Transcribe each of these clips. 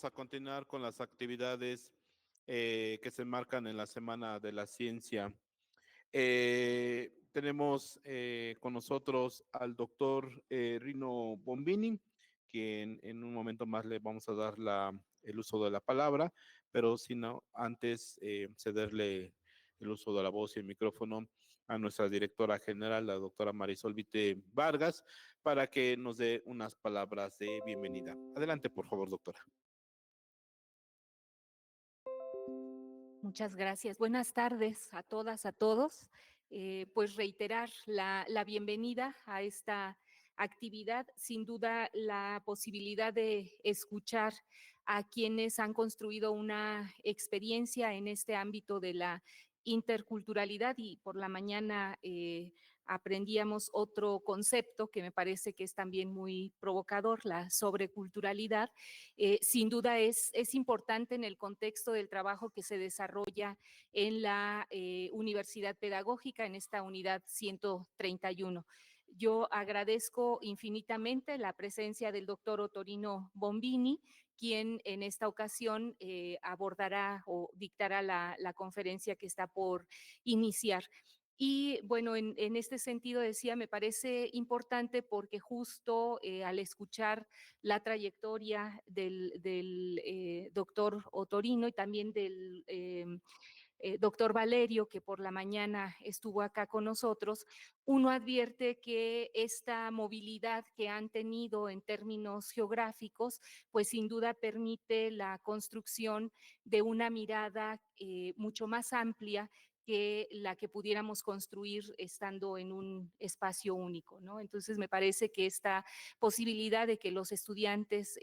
A continuar con las actividades que se enmarcan en la Semana de la Ciencia. Tenemos con nosotros al doctor Rino Bombini, quien en un momento más le vamos a dar el uso de la palabra, pero si no, antes cederle el uso de la voz y el micrófono a nuestra directora general, la doctora Marisol Vite Vargas, para que nos dé unas palabras de bienvenida. Adelante, por favor, doctora. Muchas gracias. Buenas tardes a todas, a todos. Pues reiterar la bienvenida a esta actividad. Sin duda, la posibilidad de escuchar a quienes han construido una experiencia en este ámbito de la interculturalidad y por la mañana aprendíamos otro concepto que me parece que es también muy provocador, la sobreculturalidad. Sin duda es importante en el contexto del trabajo que se desarrolla en la Universidad Pedagógica, en esta unidad 131. Yo agradezco infinitamente la presencia del doctor Otorino Bombini, quien en esta ocasión abordará o dictará la conferencia que está por iniciar. Y bueno, en este sentido decía, me parece importante porque justo al escuchar la trayectoria del doctor Otorino y también del doctor Valerio, que por la mañana estuvo acá con nosotros, uno advierte que esta movilidad que han tenido en términos geográficos, pues sin duda permite la construcción de una mirada mucho más amplia que la que pudiéramos construir estando en un espacio único, ¿no? Entonces me parece que esta posibilidad de que los estudiantes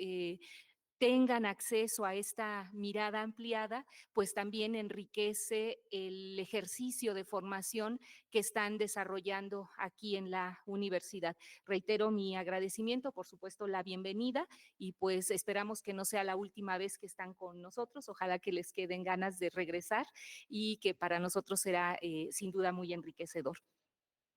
tengan acceso a esta mirada ampliada, pues también enriquece el ejercicio de formación que están desarrollando aquí en la universidad. Reitero mi agradecimiento, por supuesto, la bienvenida y pues esperamos que no sea la última vez que están con nosotros. Ojalá que les queden ganas de regresar y que para nosotros será sin duda muy enriquecedor.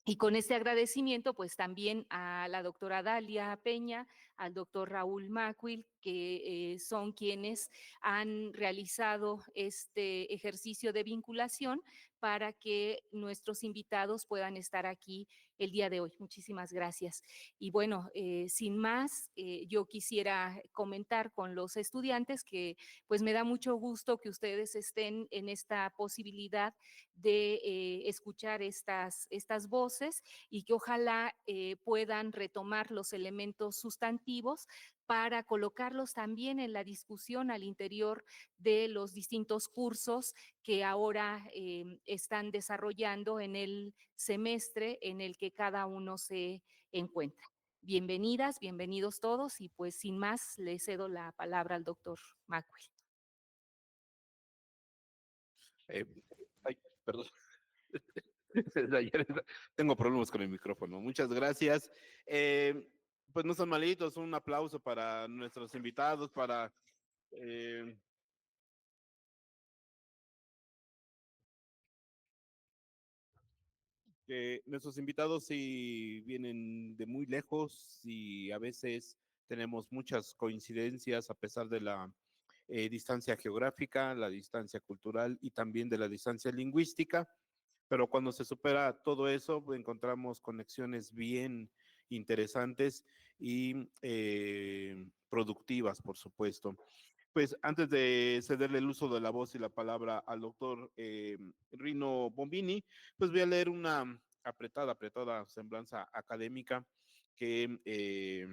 Y con este agradecimiento, pues también a la doctora Dalia Peña, al doctor Raúl Macuil, que son quienes han realizado este ejercicio de vinculación para que nuestros invitados puedan estar aquí el día de hoy. Muchísimas gracias. Y bueno, sin más, yo quisiera comentar con los estudiantes que pues me da mucho gusto que ustedes estén en esta posibilidad de escuchar estas voces y que ojalá puedan retomar los elementos sustantivos para colocarlos también en la discusión al interior de los distintos cursos que ahora están desarrollando en el semestre en el que cada uno se encuentra. Bienvenidas, bienvenidos todos y pues sin más le cedo la palabra al doctor Macui. Eh, ay, perdón. Tengo problemas con el micrófono. Muchas gracias. Pues no son malitos, un aplauso para nuestros invitados, para eh, que nuestros invitados sí vienen de muy lejos y a veces tenemos muchas coincidencias a pesar de la distancia geográfica, la distancia cultural y también de la distancia lingüística. Pero cuando se supera todo eso, pues, encontramos conexiones bien interesantes y productivas, por supuesto. Pues antes de cederle el uso de la voz y la palabra al doctor Rino Bombini, pues voy a leer una apretada semblanza académica que, eh,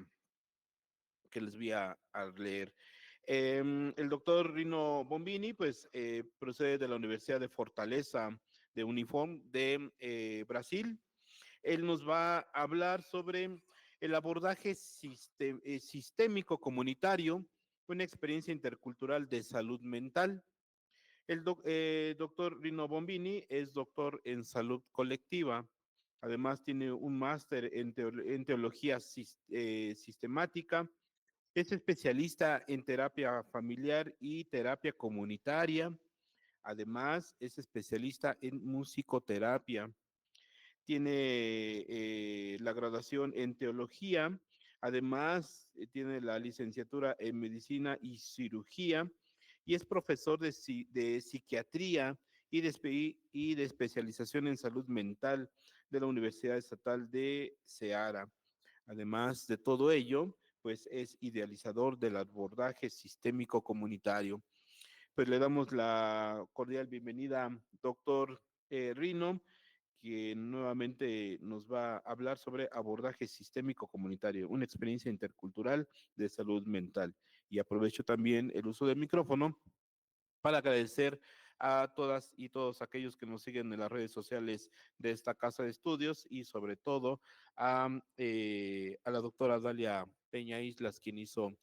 que les voy a leer. El doctor Rino Bombini, pues, procede de la Universidad de Fortaleza de Uniform de Brasil. Él nos va a hablar sobre el abordaje sistémico comunitario, una experiencia intercultural de salud mental. El doctor Rino Bombini es doctor en salud colectiva. Además, tiene un máster en teología sistemática. Es especialista en terapia familiar y terapia comunitaria. Además, es especialista en musicoterapia. Tiene la graduación en teología. Además, tiene la licenciatura en medicina y cirugía y es profesor de psiquiatría y de especialización en salud mental de la Universidad Estatal de Ceará. Además de todo ello, pues es idealizador del abordaje sistémico comunitario. Pues le damos la cordial bienvenida, doctor Rino, que nuevamente nos va a hablar sobre abordaje sistémico comunitario, una experiencia intercultural de salud mental. Y aprovecho también el uso del micrófono para agradecer a todas y todos aquellos que nos siguen en las redes sociales de esta casa de estudios y sobre todo a la doctora Dalia Peña Islas, quien hizo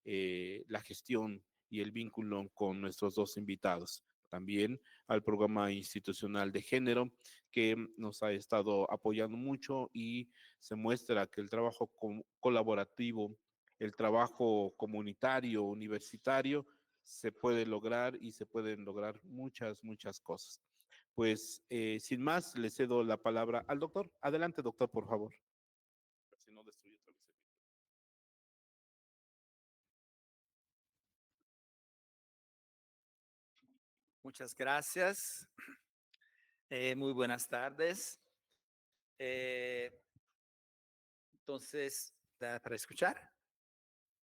la gestión y el vínculo con nuestros dos invitados. También al programa institucional de género que nos ha estado apoyando mucho y se muestra que el trabajo colaborativo, el trabajo comunitario, universitario, se puede lograr y se pueden lograr muchas, muchas cosas. Pues sin más, le cedo la palabra al doctor. Adelante, doctor, por favor. Si no destruye otra vez. Muchas gracias. Muy buenas tardes. Entonces, ¿da para escuchar?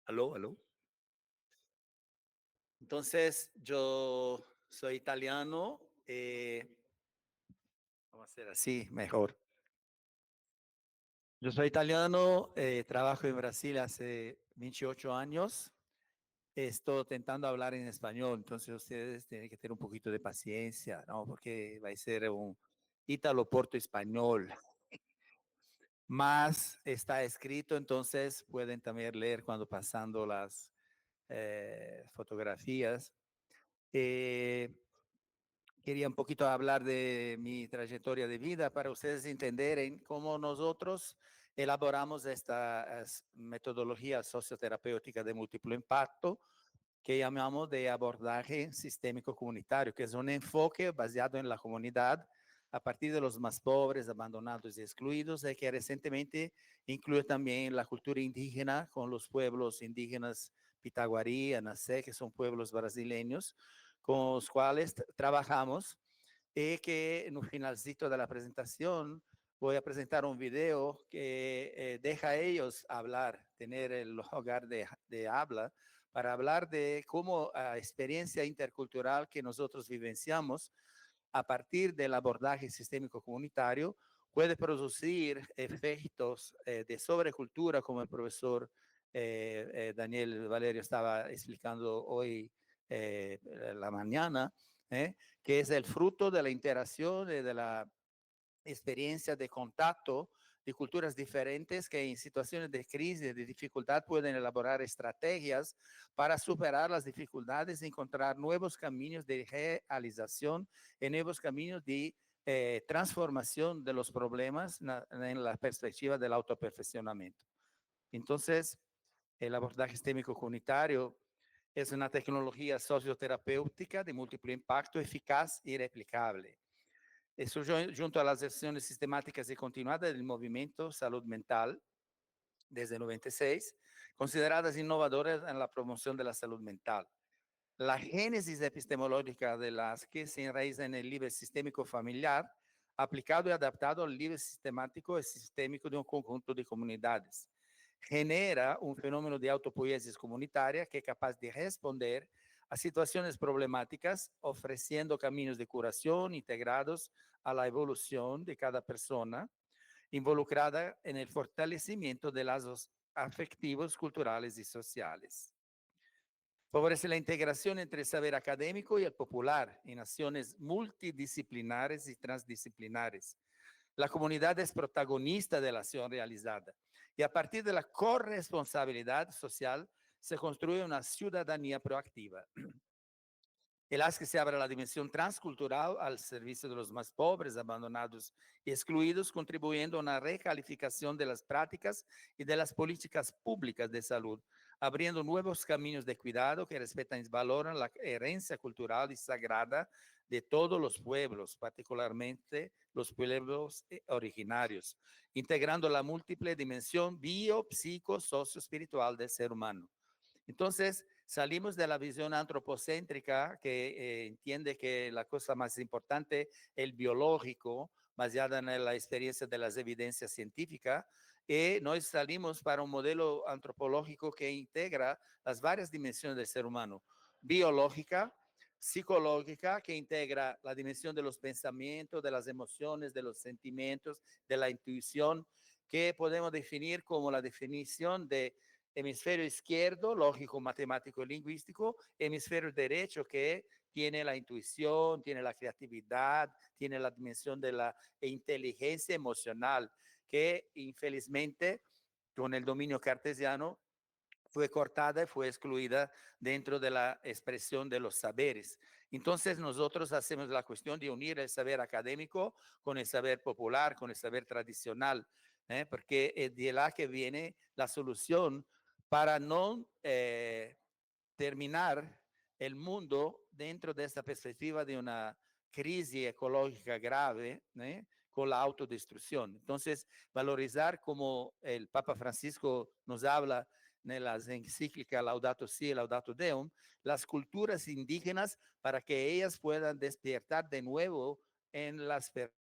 Aló, aló. Entonces, yo soy italiano. Vamos a hacer así, mejor. Yo soy italiano, trabajo en Brasil hace 28 años. Estoy intentando hablar en español, entonces ustedes tienen que tener un poquito de paciencia, ¿no? Porque va a ser un ítalo-porto español. Más está escrito, entonces pueden también leer cuando pasando las fotografías. Quería un poquito hablar de mi trayectoria de vida para ustedes entenderem cómo nosotros elaboramos esta metodología socioterapéutica de múltiplo impacto que llamamos de abordaje sistémico comunitario, que es un enfoque basado en la comunidad a partir de los más pobres, abandonados y excluidos, y que recientemente incluye también la cultura indígena con los pueblos indígenas Pitaguarí, Anacé, que son pueblos brasileños, con los cuales trabajamos, y que en un finalcito de la presentación voy a presentar un video que deja a ellos hablar, tener el lugar de habla, para hablar de cómo la experiencia intercultural que nosotros vivenciamos a partir del abordaje sistémico comunitario puede producir efectos de sobrecultura, como el profesor Daniel Valerio estaba explicando hoy la mañana, que es el fruto de la interacción, de la experiencia de contacto de culturas diferentes que en situaciones de crisis, de dificultad, pueden elaborar estrategias para superar las dificultades y encontrar nuevos caminos de realización y nuevos caminos de transformación de los problemas en la perspectiva del autoperfeccionamiento. Entonces, el abordaje sistémico comunitario es una tecnología socioterapéutica de múltiplo impacto eficaz y replicable. Surgió junto a las acciones sistemáticas y continuadas del movimiento salud mental desde 96, consideradas innovadoras en la promoción de la salud mental. La génesis epistemológica de las que se enraiza en el libre sistémico familiar, aplicado y adaptado al libre sistemático y sistémico de un conjunto de comunidades. Genera un fenómeno de autopoiesis comunitaria que es capaz de responder a situaciones problemáticas, ofreciendo caminos de curación integrados a la evolución de cada persona, involucrada en el fortalecimiento de lazos afectivos, culturales y sociales. Favorece la integración entre el saber académico y el popular en acciones multidisciplinares y transdisciplinares. La comunidad es protagonista de la acción realizada y a partir de la corresponsabilidad social se construye una ciudadanía proactiva. El hace que se abra la dimensión transcultural al servicio de los más pobres, abandonados y excluidos, contribuyendo a una recalificación de las prácticas y de las políticas públicas de salud, abriendo nuevos caminos de cuidado que respetan y valoran la herencia cultural y sagrada de todos los pueblos, particularmente los pueblos originarios, integrando la múltiple dimensión bio, psico, socio-espiritual del ser humano. Entonces, salimos de la visión antropocéntrica que entiende que la cosa más importante, el biológico, basada en la experiencia de las evidencias científicas, y nos salimos para un modelo antropológico que integra las varias dimensiones del ser humano, biológica, psicológica, que integra la dimensión de los pensamientos, de las emociones, de los sentimientos, de la intuición, que podemos definir como la definición de hemisferio izquierdo, lógico, matemático y lingüístico, hemisferio derecho, que tiene la intuición, tiene la creatividad, tiene la dimensión de la inteligencia emocional, que infelizmente con el dominio cartesiano fue cortada y fue excluida dentro de la expresión de los saberes. Entonces nosotros hacemos la cuestión de unir el saber académico con el saber popular, con el saber tradicional, porque es de la que viene la solución para no terminar el mundo dentro de esta perspectiva de una crisis ecológica grave, con la autodestrucción. Entonces, valorizar como el Papa Francisco nos habla en las encíclicas Laudato Si y Laudato Deum, las culturas indígenas para que ellas puedan despertar de nuevo en las personas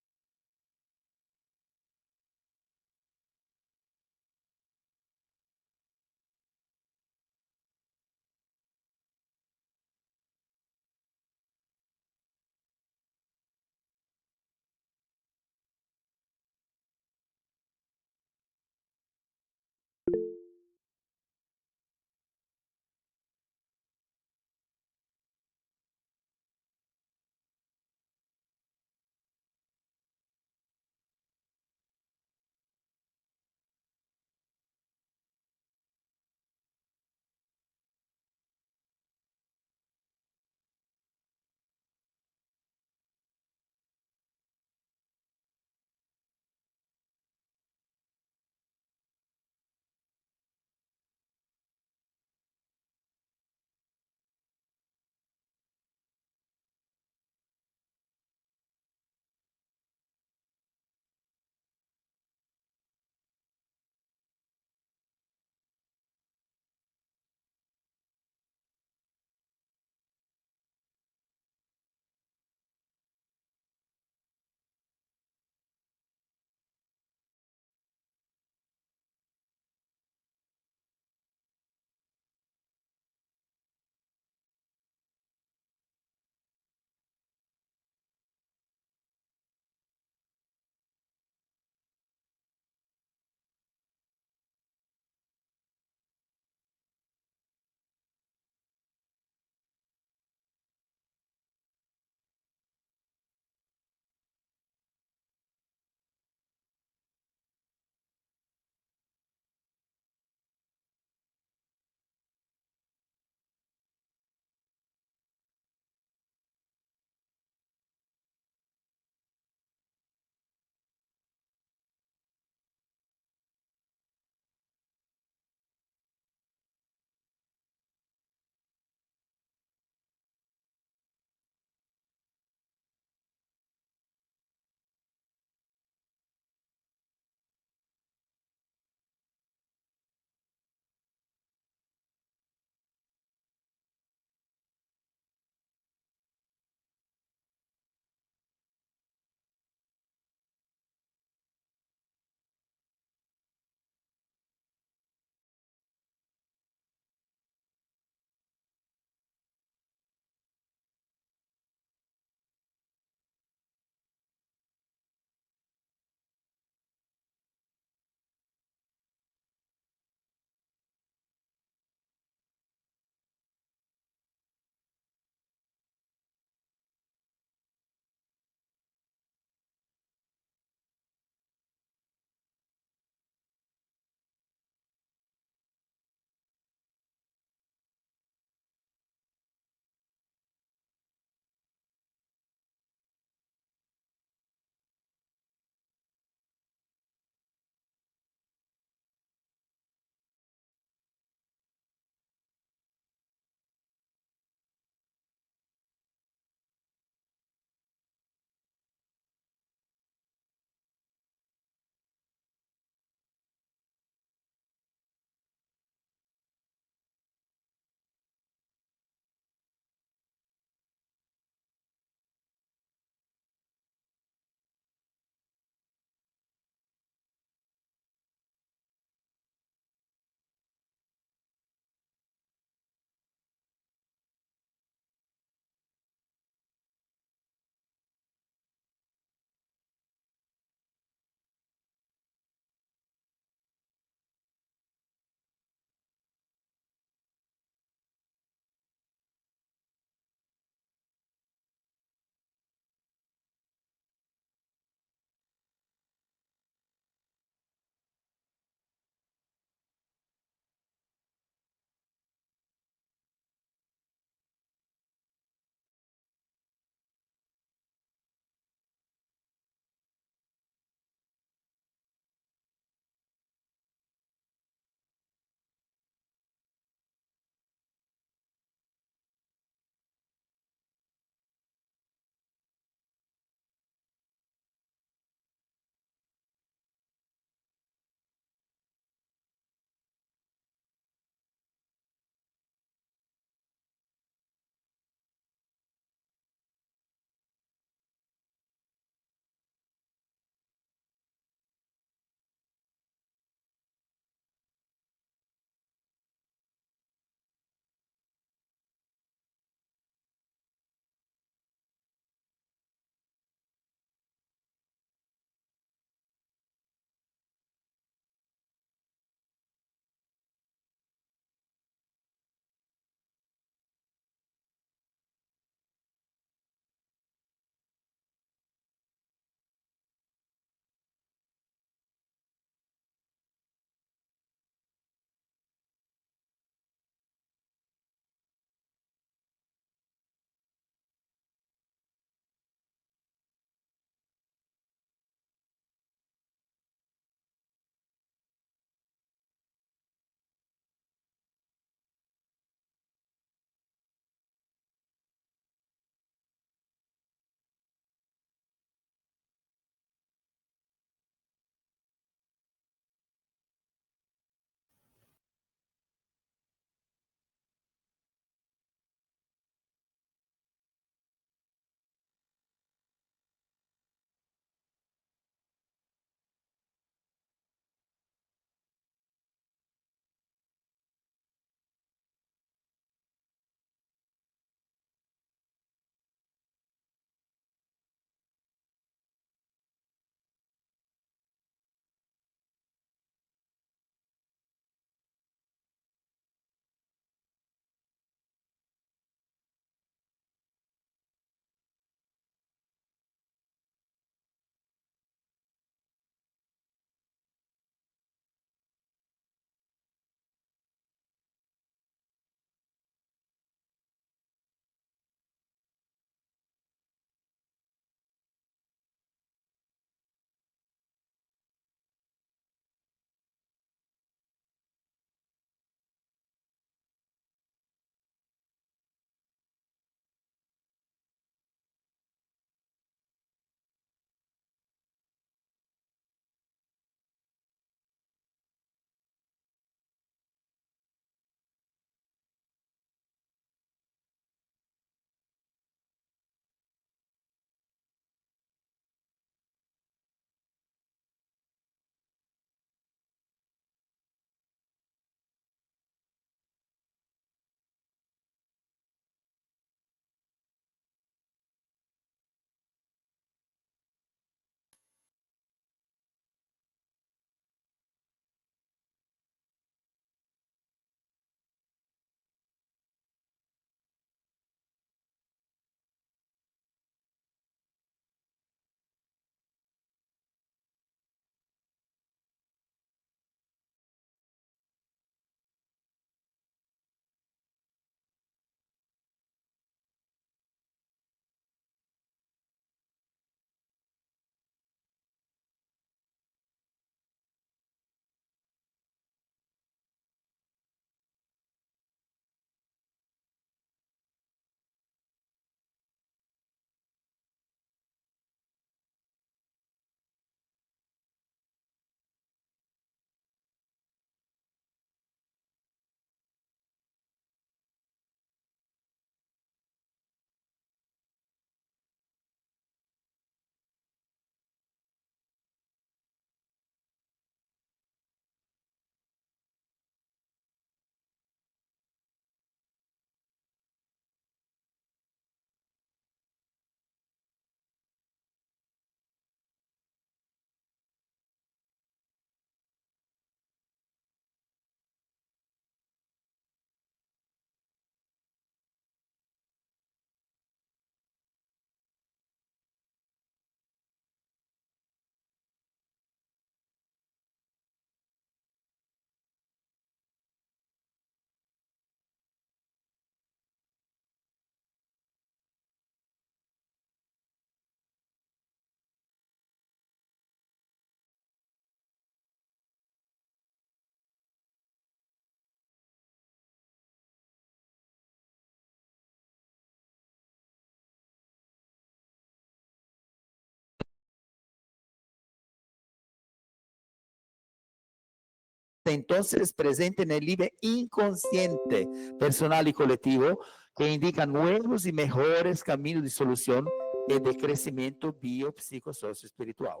entonces presente en el nivel inconsciente, personal y colectivo, que indica nuevos y mejores caminos de solución y de crecimiento biopsicosocio-espiritual.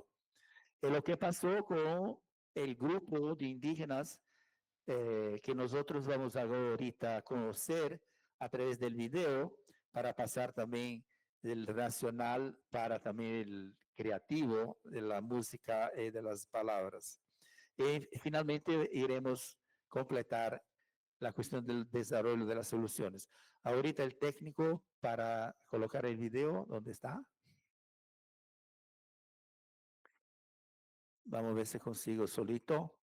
Es lo que pasó con el grupo de indígenas que nosotros vamos ahorita a conocer a través del video, para pasar también del racional para también el creativo de la música y de las palabras. Y finalmente iremos completar la cuestión del desarrollo de las soluciones. Ahorita el técnico para colocar el video, ¿dónde está? Vamos a ver si consigo solito.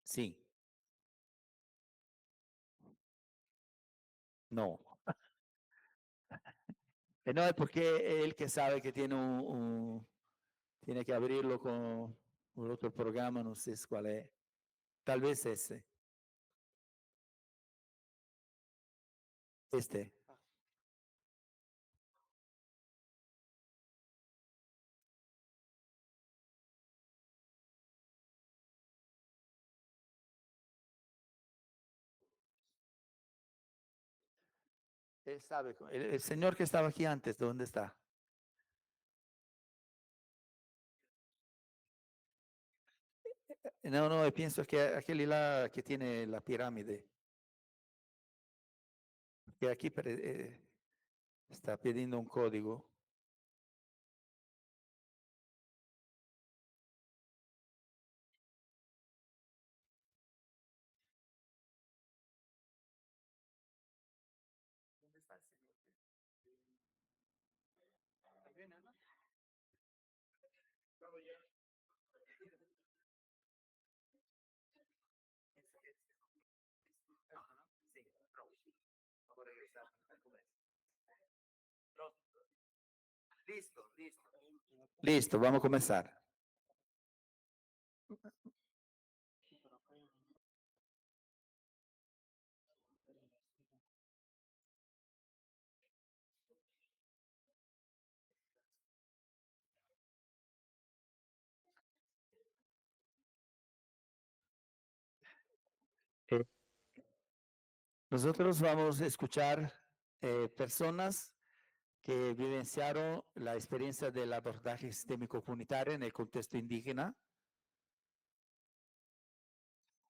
Sí. No. No, es porque él que sabe que tiene tiene que abrirlo con un otro programa, no sé cuál es. Tal vez ese. Este. Él sabe. El señor que estaba aquí antes, ¿dónde está? No, no, pienso que aquel que tiene la pirámide. Que aquí está pidiendo un código. ¿Dónde está el señor? Listo, listo. Listo, vamos a comenzar. Nosotros vamos a escuchar personas que vivenciaron la experiencia del abordaje sistémico comunitario en el contexto indígena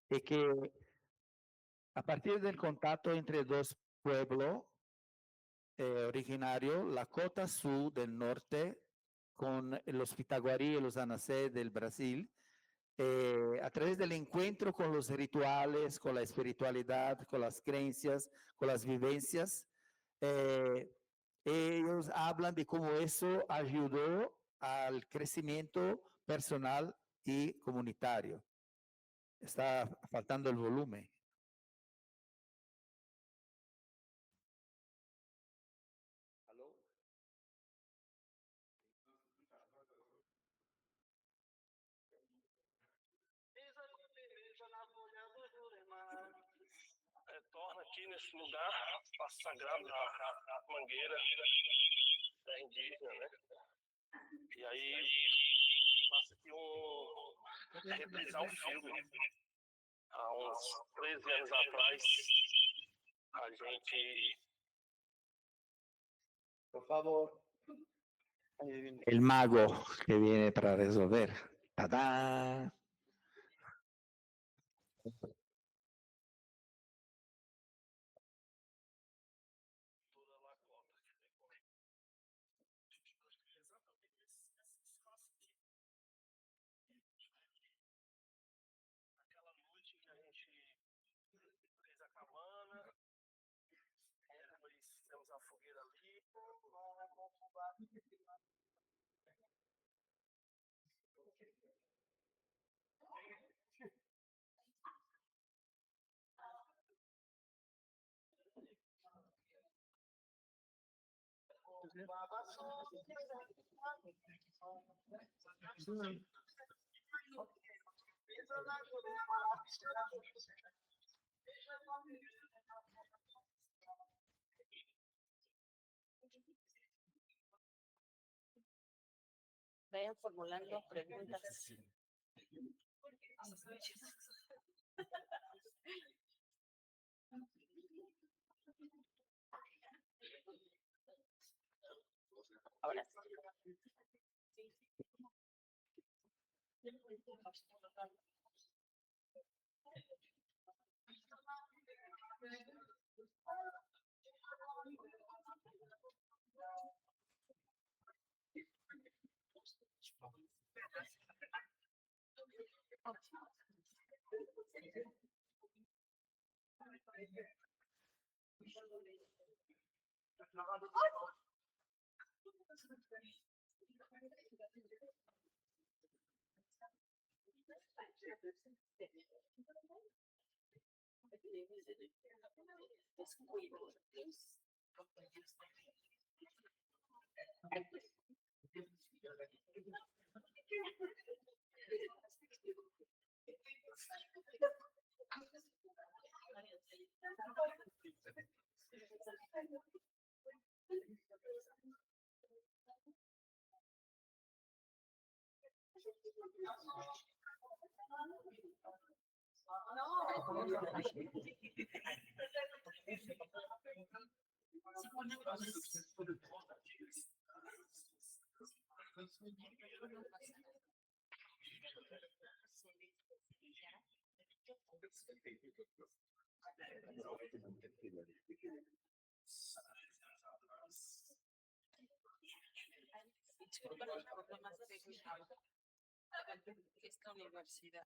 y que a partir del contacto entre dos pueblos originarios, la Cota Sur del norte con los Pitaguarí y los Anacé del Brasil, a través del encuentro con los rituales, con la espiritualidad, con las creencias, con las vivencias, eh, ellos hablan de cómo eso ayudó al crecimiento personal y comunitario. Está faltando el volumen. Torna aqui nesse lugar, espaço sagrado da mangueira da indígena, né? E aí passa aqui reprisar um filme. Há uns 13 anos atrás, a gente... Por favor. El mago que viene para resolver. ¡Tadán! Aquela noite que a gente fez a cabana, depois fizemos a fogueira ali. Vayan formulando preguntas. Ahora disculpa los problemas técnicos. Esta universidad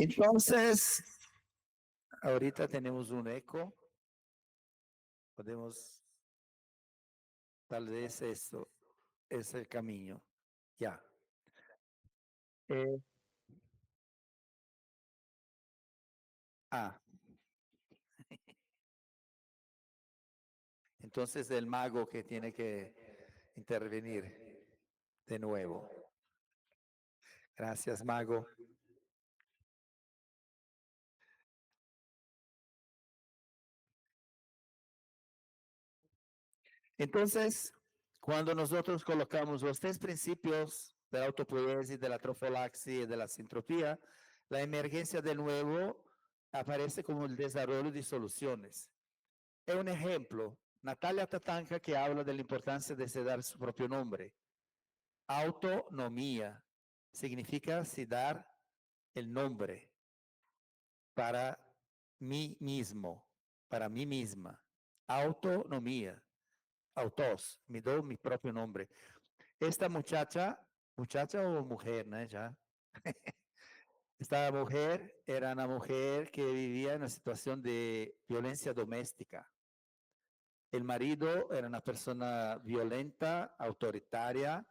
Entonces, ahorita tenemos un eco. Podemos, tal vez esto es el camino. Ya. Eh, ah, entonces el mago que tiene que intervenir de nuevo. Gracias, mago. Entonces, cuando nosotros colocamos los tres principios de la autopoiesis, de la trofolaxia y de la sintropía, la emergencia de nuevo aparece como el desarrollo de soluciones. Es un ejemplo, Natalia Tatanka, que habla de la importancia de se dar su propio nombre. Autonomía significa se dar el nombre para mí mismo, para mí misma. Autonomía. Autos, me doy mi propio nombre. Esta muchacha o mujer, ¿no? Ya. Esta mujer era una mujer que vivía en una situación de violencia doméstica. El marido era una persona violenta, autoritaria,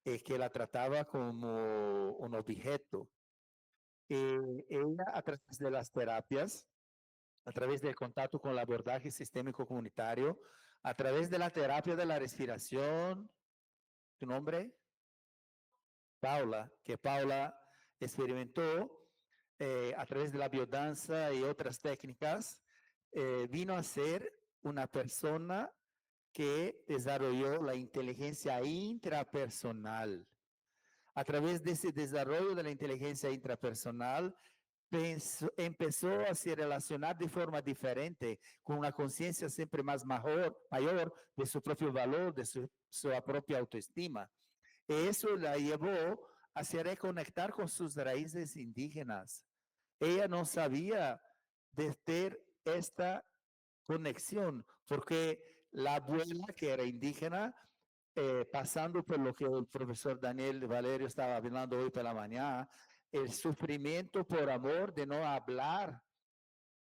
que la trataba como un objeto. Ella, a través de las terapias, a través del contacto con el abordaje sistémico comunitario, a través de la terapia de la respiración, ¿tu nombre? Paula, que Paula experimentó a través de la biodanza y otras técnicas, vino a ser una persona que desarrolló la inteligencia intrapersonal. A través de ese desarrollo de la inteligencia intrapersonal, empezó a se relacionar de forma diferente, con una conciencia siempre más mayor de su propio valor, de su propia autoestima. Eso la llevó a se reconectar con sus raíces indígenas. Ella no sabía de tener esta conexión, porque la abuela, que era indígena, pasando por lo que el profesor Daniel Valerio estaba hablando hoy por la mañana, el sufrimiento por amor de no hablar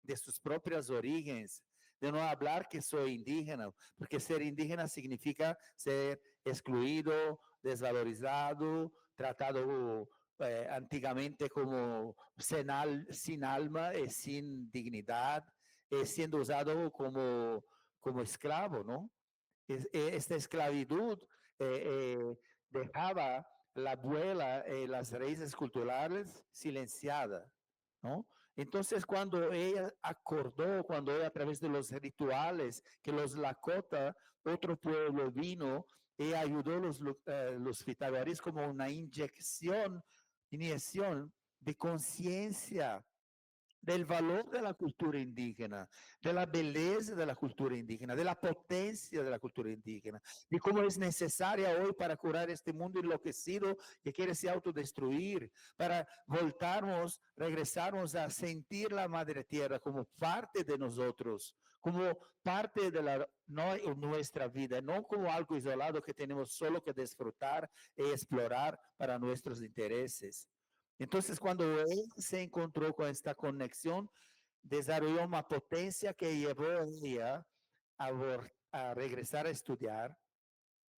de sus propios orígenes, de no hablar que soy indígena, porque ser indígena significa ser excluido, desvalorizado, tratado antiguamente como sin alma, sin dignidad, siendo usado como esclavo, ¿no? Esta esclavitud dejaba la abuela, las raíces culturales silenciadas, ¿no? Entonces, cuando ella acordó, cuando ella a través de los rituales, que los Lakota, otro pueblo vino, ella ayudó los pitagóricos como una inyección de conciencia del valor de la cultura indígena, de la belleza de la cultura indígena, de la potencia de la cultura indígena, de cómo es necesaria hoy para curar este mundo enloquecido que quiere se autodestruir, para voltarnos, regresarnos a sentir la madre tierra como parte de nosotros, como parte de nuestra vida, no como algo isolado que tenemos solo que disfrutar y explorar para nuestros intereses. Entonces, cuando él se encontró con esta conexión, desarrolló una potencia que llevó a ella a regresar a estudiar,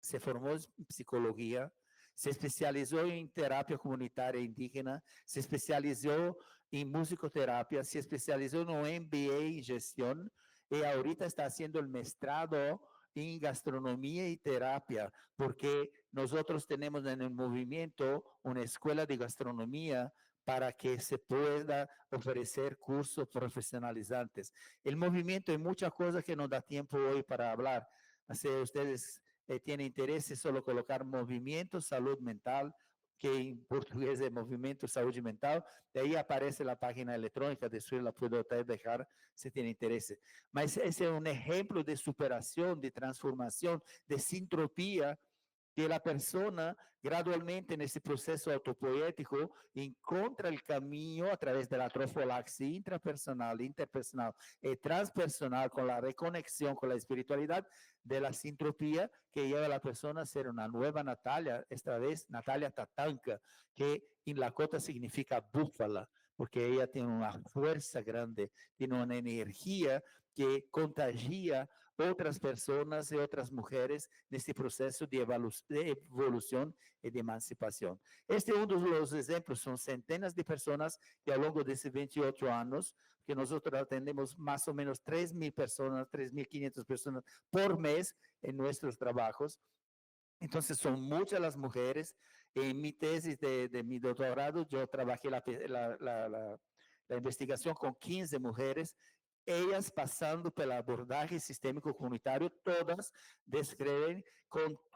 se formó en psicología, se especializó en terapia comunitaria indígena, se especializó en musicoterapia, se especializó en un MBA en gestión y ahorita está haciendo el mestrado en gastronomía y terapia, porque nosotros tenemos en el movimiento una escuela de gastronomía para que se pueda ofrecer cursos profesionalizantes. El movimiento hay muchas cosas que no da tiempo hoy para hablar. Así ustedes tienen interés en solo colocar movimiento, salud mental, que en portugués es movimiento, salud mental. De ahí aparece la página electrónica de Suela, puedo dejar si tiene interés. Mas ese es un ejemplo de superación, de transformación, de sintropía, que la persona gradualmente en ese proceso autopoético encuentra el camino a través de la trofolaxia intrapersonal, interpersonal y transpersonal, con la reconexión con la espiritualidad de la sintropía, que lleva a la persona a ser una nueva Natalia, esta vez Natalia Tatanka, que en Lakota significa búfala, porque ella tiene una fuerza grande, tiene una energía que contagia otras personas y otras mujeres en este proceso de evolución y de emancipación. Este es uno de los ejemplos, son centenas de personas que a lo largo de esos 28 años, que nosotros atendemos más o menos 3.000 personas, 3.500 personas por mes en nuestros trabajos. Entonces son muchas las mujeres. En mi tesis de mi doctorado yo trabajé la investigación con 15 mujeres, ellas pasando por el abordaje sistémico comunitario, todas describen,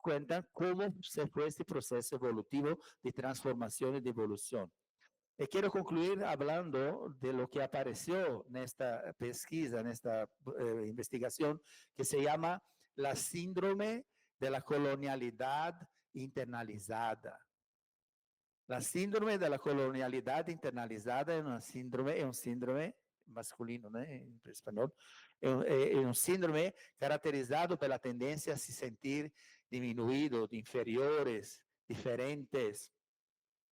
cuentan cómo se fue este proceso evolutivo de transformación y de evolución. Y quiero concluir hablando de lo que apareció en esta pesquisa, en esta investigación, que se llama la síndrome de la colonialidad internalizada. La síndrome de la colonialidad internalizada es un síndrome masculino, ¿no? En español, es un síndrome caracterizado por la tendencia a se sentir diminuidos, inferiores, diferentes.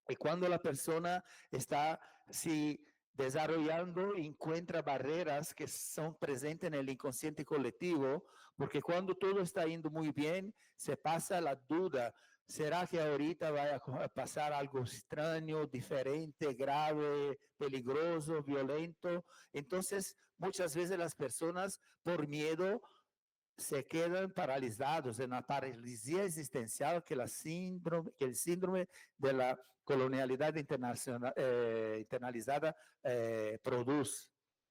Y cuando la persona está se desarrollando, encuentra barreras que son presentes en el inconsciente colectivo, porque cuando todo está yendo muy bien, se pasa la duda, ¿será que ahorita va a pasar algo extraño, diferente, grave, peligroso, violento? Entonces, muchas veces las personas, por miedo, se quedan paralizados en la paralisia existencial que el síndrome de la colonialidad internalizada produce,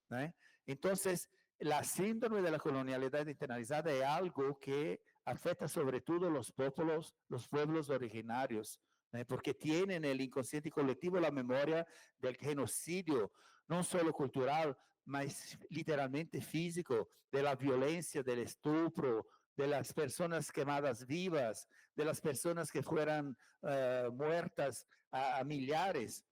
¿no? Entonces, la síndrome de la colonialidad internalizada es algo que afecta sobre todo los pueblos originarios, ¿no? Porque tienen en el inconsciente colectivo la memoria del genocidio, no solo cultural, mas literalmente físico, de la violencia, del estupro, de las personas quemadas vivas, de las personas que fueran muertas a millares.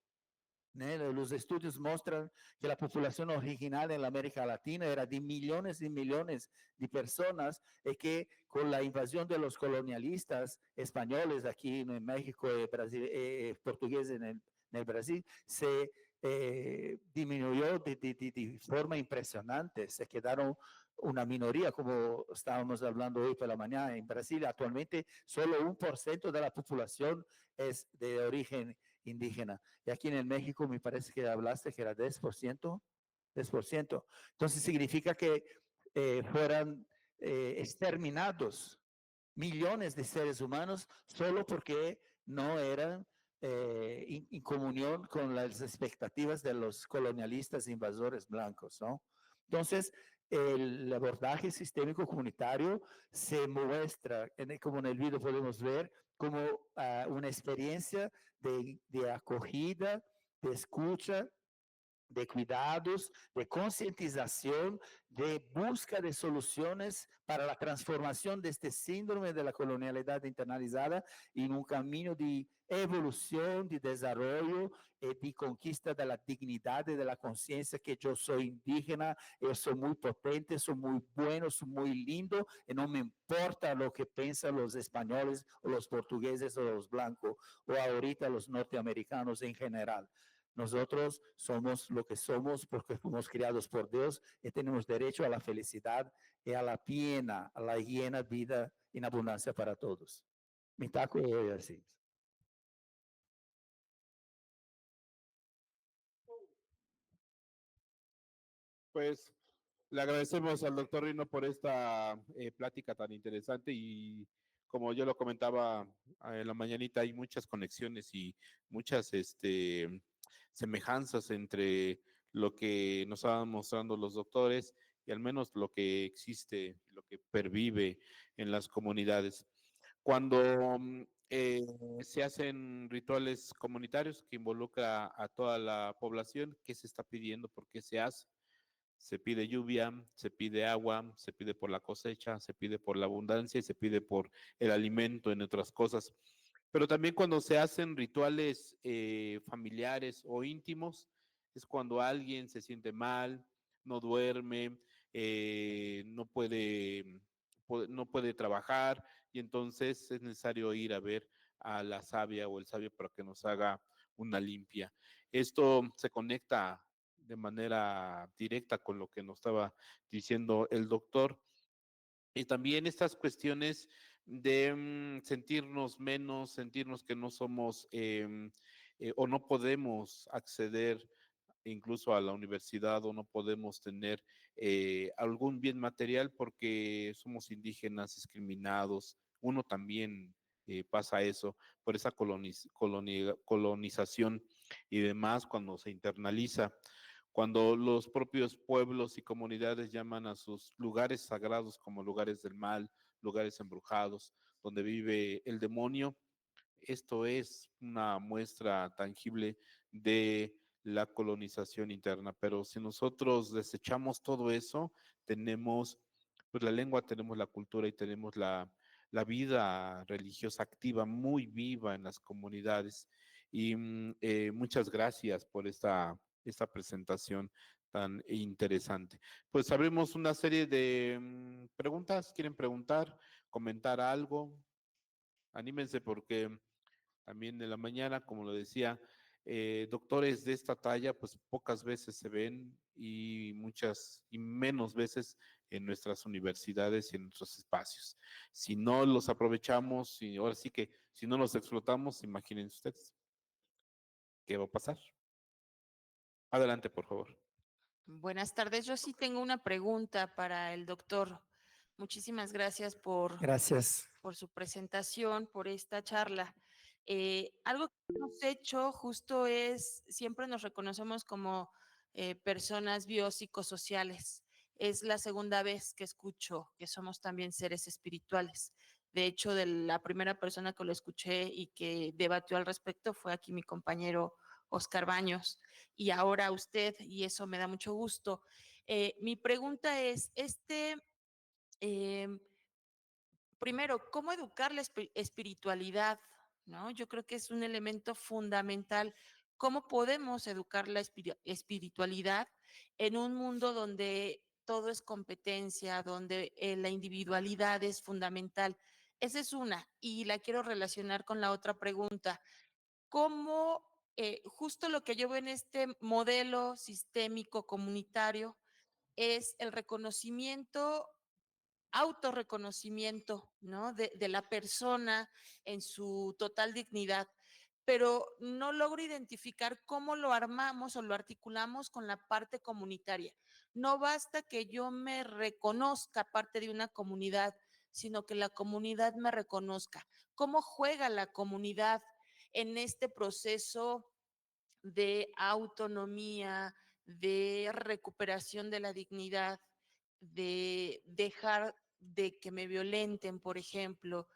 Los estudios muestran que la población original en la América Latina era de millones y millones de personas y que con la invasión de los colonialistas españoles aquí en México, Brasil, portugueses en el Brasil, se disminuyó de forma impresionante. Se quedaron una minoría, como estábamos hablando hoy por la mañana en Brasil. Actualmente solo 1% de la población es de origen indígena. Y aquí en el México me parece que hablaste que era 10%. 10%. Entonces significa que fueran exterminados millones de seres humanos solo porque no eran en comunión con las expectativas de los colonialistas invasores blancos, ¿no? Entonces, el abordaje sistémico comunitario se muestra, como en el video podemos ver, como una experiencia de acogida, de escucha, de cuidados, de concientización, de busca de soluciones para la transformación de este síndrome de la colonialidad internalizada en un camino de evolución, de desarrollo, de conquista de la dignidad y de la conciencia que yo soy indígena, yo soy muy potente, soy muy bueno, soy muy lindo y no me importa lo que piensan los españoles o los portugueses o los blancos o ahorita los norteamericanos en general. Nosotros somos lo que somos porque fuimos criados por Dios y tenemos derecho a la felicidad y a la plena, a la llena vida en abundancia para todos. Mi taco es así. Pues le agradecemos al doctor Rino por esta plática tan interesante y como yo lo comentaba en la mañanita, hay muchas conexiones y muchas semejanzas entre lo que nos estaban mostrando los doctores y al menos lo que existe, lo que pervive en las comunidades. Cuando se hacen rituales comunitarios que involucra a toda la población, ¿qué se está pidiendo? ¿Por qué se hace? Se pide lluvia, se pide agua, se pide por la cosecha, se pide por la abundancia y se pide por el alimento, en otras cosas. Pero también cuando se hacen rituales familiares o íntimos, es cuando alguien se siente mal, no duerme, no puede trabajar y entonces es necesario ir a ver a la sabia o el sabio para que nos haga una limpia. Esto se conecta de manera directa con lo que nos estaba diciendo el doctor. Y también estas cuestiones de sentirnos menos, sentirnos que no somos o no podemos acceder incluso a la universidad o no podemos tener algún bien material porque somos indígenas, discriminados. Uno también pasa eso por esa colonización y demás cuando se internaliza. Cuando los propios pueblos y comunidades llaman a sus lugares sagrados como lugares del mal, lugares embrujados, donde vive el demonio, esto es una muestra tangible de la colonización interna. Pero si nosotros desechamos todo eso, tenemos pues la lengua, tenemos la cultura y tenemos la vida religiosa activa, muy viva en las comunidades. Y muchas gracias por esta presentación tan interesante. Pues abrimos una serie de preguntas. ¿Quieren preguntar, comentar algo? Anímense porque también en la mañana, como lo decía, doctores de esta talla, pues pocas veces se ven y muchas y menos veces en nuestras universidades y en nuestros espacios. Si no los aprovechamos y ahora sí que si no los explotamos, imaginen ustedes qué va a pasar. Adelante, por favor. Buenas tardes. Yo sí tengo una pregunta para el doctor. Muchísimas gracias Gracias. por su presentación, por esta charla. Algo que hemos hecho justo es, siempre nos reconocemos como personas biopsicosociales. Es la segunda vez que escucho que somos también seres espirituales. De hecho, de la primera persona que lo escuché y que debatió al respecto fue aquí mi compañero Oscar Baños y ahora usted, y eso me da mucho gusto. Mi pregunta es, em, primero, ¿cómo educar la espiritualidad? ¿No? Yo creo que es un elemento fundamental. ¿Cómo podemos educar la espiritualidad en un mundo donde todo es competencia, donde la individualidad es fundamental? Esa es una, y la quiero relacionar con la otra pregunta. ¿Cómo justo lo que yo veo en este modelo sistémico comunitario es el reconocimiento, autorreconocimiento, ¿no? De la persona en su total dignidad, pero no logro identificar cómo lo armamos o lo articulamos con la parte comunitaria. No basta que yo me reconozca parte de una comunidad, sino que la comunidad me reconozca. ¿Cómo juega la comunidad en este proceso de autonomía, de recuperación de la dignidad, de dejar de que me violenten, por ejemplo?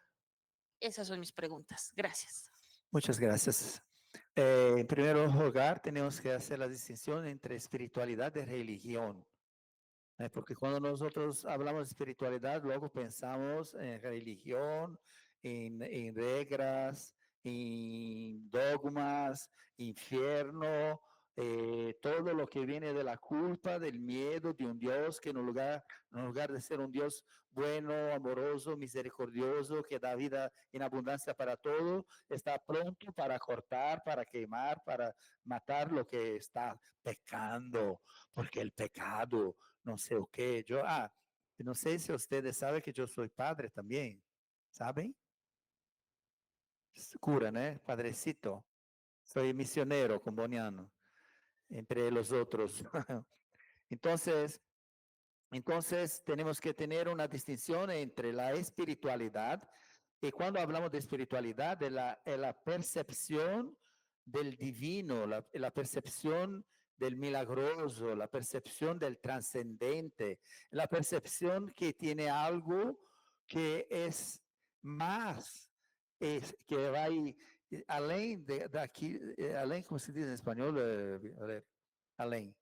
Esas son mis preguntas. Gracias. Muchas gracias. En primer lugar, tenemos que hacer la distinción entre espiritualidad y religión. Porque cuando nosotros hablamos de espiritualidad, luego pensamos en religión, en reglas, en dogmas, infierno, todo lo que viene de la culpa, del miedo de un Dios que en lugar de ser un Dios bueno, amoroso, misericordioso, que da vida en abundancia para todo, está pronto para cortar, para quemar, para matar lo que está pecando, porque el pecado no sé o qué. No sé si ustedes saben que yo soy padre también, ¿saben? Cura, ¿no? Padrecito. Soy misionero comboniano, entre los otros. Entonces, entonces tenemos que tener una distinción entre la espiritualidad y cuando hablamos de espiritualidad, es la percepción del divino, la percepción del milagroso, la percepción del trascendente, la percepción que tiene algo que es más, que va além de aquí, além, como se dice en español, a ver, além.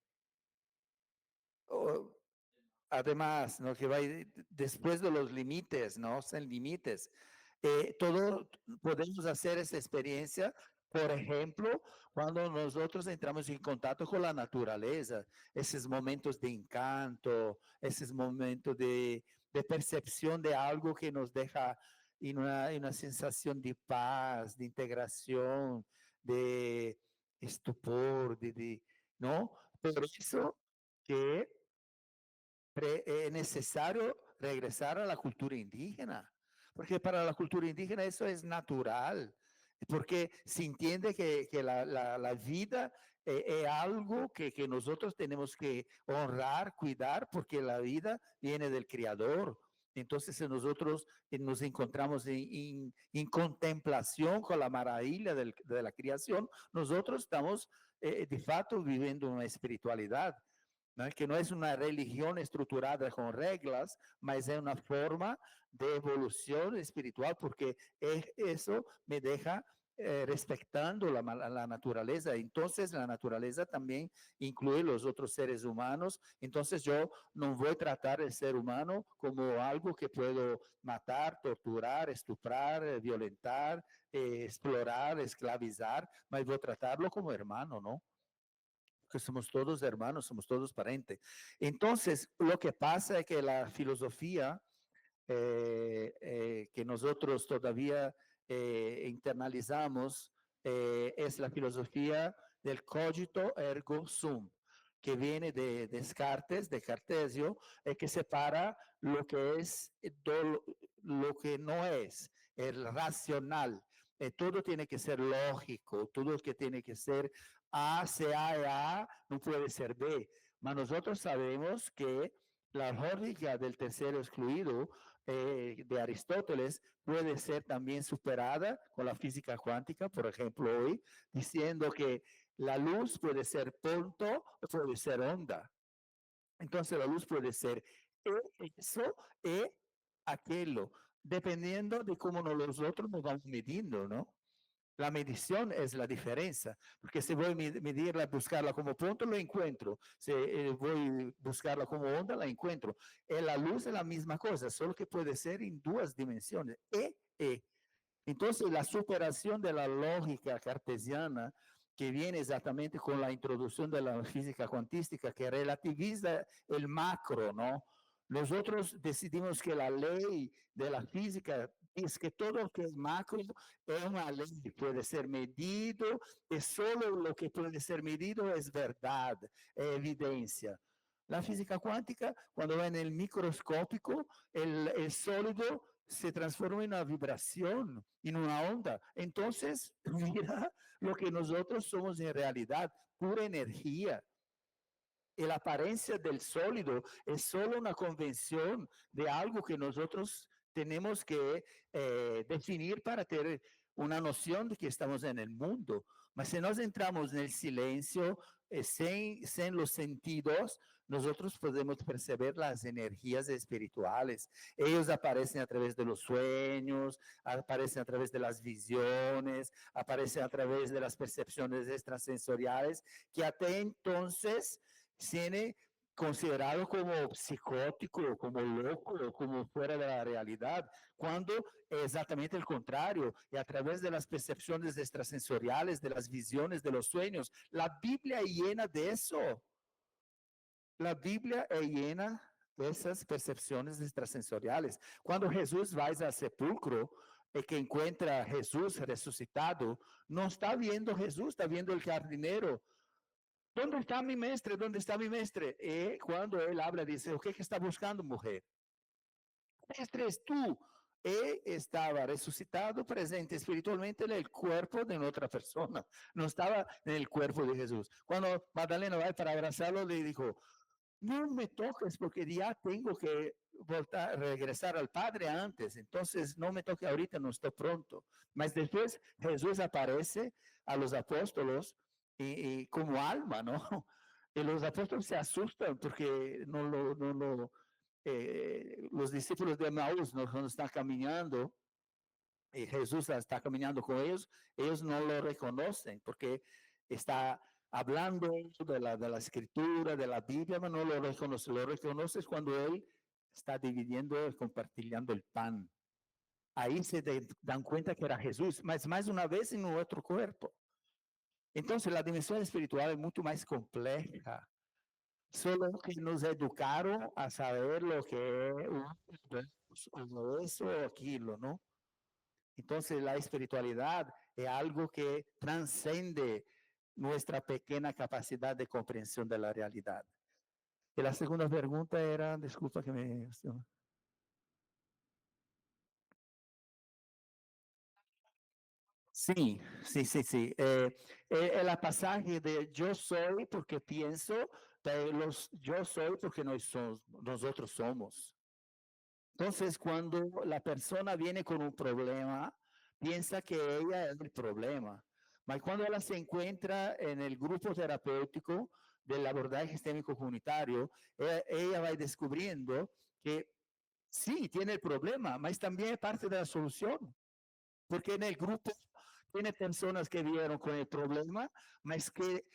Además, ¿no? Que va después de los límites, ¿no? Sin límites. Todo podemos hacer esa experiencia, por ejemplo, cuando nosotros entramos en contacto con la naturaleza, esos momentos de encanto, esos momentos de percepción de algo que nos deja en una sensación de paz, de integración, de estupor, ¿no? Por eso que es necesario regresar a la cultura indígena, porque para la cultura indígena eso es natural, porque se entiende que la vida es algo que nosotros tenemos que honrar, cuidar, porque la vida viene del Creador. Entonces, si nosotros nos encontramos en contemplación con la maravilla de la creación, nosotros estamos de facto viviendo una espiritualidad. ¿No? Que no es una religión estructurada con reglas, mas es una forma de evolución espiritual, porque eso me deja respetando la naturaleza. Entonces, la naturaleza también incluye los otros seres humanos. Entonces, yo no voy a tratar el ser humano como algo que puedo matar, torturar, estuprar, violentar, explorar, esclavizar, mas voy a tratarlo como hermano, ¿no? Que somos todos hermanos, somos todos parentes. Entonces, lo que pasa es que la filosofía que nosotros todavía internalizamos es la filosofía del cogito ergo sum, que viene de Descartes, de Cartesio, que separa lo que es lo que no es, el racional. Todo tiene que ser lógico, todo que tiene que ser A, sea A, no puede ser B. Mas nosotros sabemos que la lógica del tercero excluido de Aristóteles puede ser también superada con la física cuántica, por ejemplo, hoy, diciendo que la luz puede ser punto o puede ser onda. Entonces la luz puede ser eso y aquello, dependiendo de cómo nosotros nos vamos midiendo, ¿no? La medición es la diferencia, porque si voy a medirla, buscarla como punto, lo encuentro. Si voy a buscarla como onda, la encuentro. La luz es la misma cosa, solo que puede ser en dos dimensiones. Entonces, la superación de la lógica cartesiana, que viene exactamente con la introducción de la física cuantística, que relativiza el macro, ¿no? Nosotros decidimos que la ley de la física es que todo lo que es macro es una ley, puede ser medido, y solo lo que puede ser medido es verdad, es evidencia. La física cuántica, cuando va en el microscópico, el sólido se transforma en una vibración, en una onda. Entonces, mira lo que nosotros somos en realidad, pura energía. Y la apariencia del sólido es solo una convención de algo que nosotros tenemos que definir para tener una noción de que estamos en el mundo. Mas si nos entramos en el silencio, sin los sentidos, nosotros podemos percibir las energías espirituales. Ellos aparecen a través de los sueños, aparecen a través de las visiones, aparecen a través de las percepciones extrasensoriales, que hasta entonces tiene considerado como psicótico, como loco, como fuera de la realidad, cuando es exactamente el contrario, y a través de las percepciones extrasensoriales, de las visiones, de los sueños, la Biblia es llena de eso. La Biblia es llena de esas percepciones extrasensoriales. Cuando Jesús va al sepulcro, que encuentra a Jesús resucitado, no está viendo Jesús, está viendo el jardinero. ¿Dónde está mi mestre? ¿Dónde está mi mestre? Y cuando él habla, dice, ¿o qué está buscando, mujer? Mestre, es tú. Él estaba resucitado, presente espiritualmente en el cuerpo de otra persona. No estaba en el cuerpo de Jesús. Cuando Magdalena va para abrazarlo, le dijo, no me toques porque ya tengo que voltar, regresar al Padre antes. Entonces, no me toque ahorita, no estoy pronto. Mas después Jesús aparece a los apóstolos y como alma, ¿no? Y los apóstoles se asustan porque los discípulos de Maús, ¿no? Cuando están caminando, y Jesús está caminando con ellos no lo reconocen porque está hablando de la escritura, de la Biblia, pero no lo reconoce. Lo reconoces cuando él está dividiendo, compartiendo el pan. Ahí se dan cuenta que era Jesús, mas más una vez en otro cuerpo. Entonces la dimensión espiritual es mucho más compleja. Solo que nos educaron a saber lo que es eso o aquilo, ¿no? Entonces la espiritualidad es algo que transcende nuestra pequeña capacidad de comprensión de la realidad. Y la segunda pregunta era, disculpa que me... Sí, sí, sí, sí. El pasaje de yo soy porque pienso, yo soy porque nosotros somos. Entonces, cuando la persona viene con un problema, piensa que ella es el problema. Pero cuando ella se encuentra en el grupo terapéutico del abordaje sistémico comunitario, ella va descubriendo que sí, tiene el problema, pero también es parte de la solución. Porque en el grupo tiene personas que vieron con el problema, mas que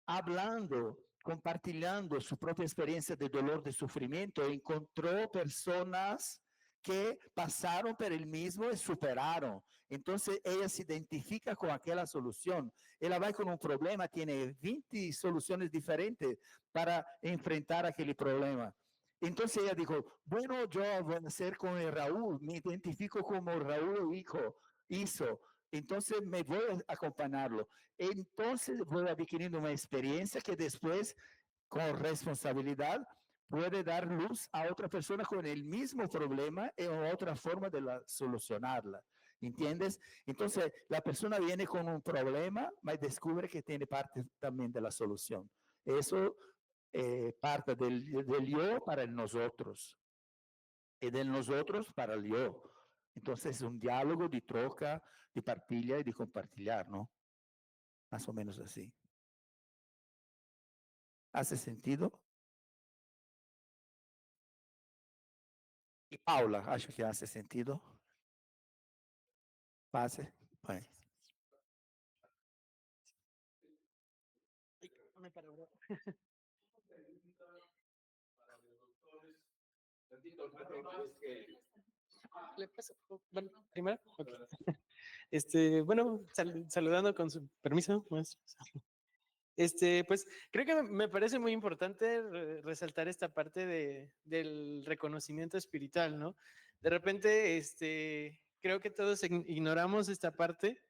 hablando, compartilhando su propia experiencia de dolor, de sufrimiento, encontró personas que pasaron por el mismo y superaron. Entonces ella se identifica con aquella solución. Ella va con un problema, tiene 20 soluciones diferentes para enfrentar aquel problema. Entonces ella dijo, bueno, yo voy a hacer con el Raúl, me identifico como Raúl hizo, entonces me voy a acompañarlo. Entonces voy adquiriendo una experiencia que después, con responsabilidad, puede dar luz a otra persona con el mismo problema en otra forma de solucionarla. ¿Entiendes? Entonces, la persona viene con un problema, pero descubre que tiene parte también de la solución. Eso parte del yo para el nosotros y del nosotros para el yo. Entonces, es un diálogo de troca, de partilha y de compartilhar, ¿no? Más o menos así. ¿Hace sentido? Y Paula, acho que hace sentido. Pase. Bueno. Me paró, bro. ¿Le paso? Bueno, primero. Ok. Bueno, saludando con su permiso, maestro. Pues creo que me parece muy importante resaltar esta parte del reconocimiento espiritual, ¿no? De repente, creo que todos ignoramos esta parte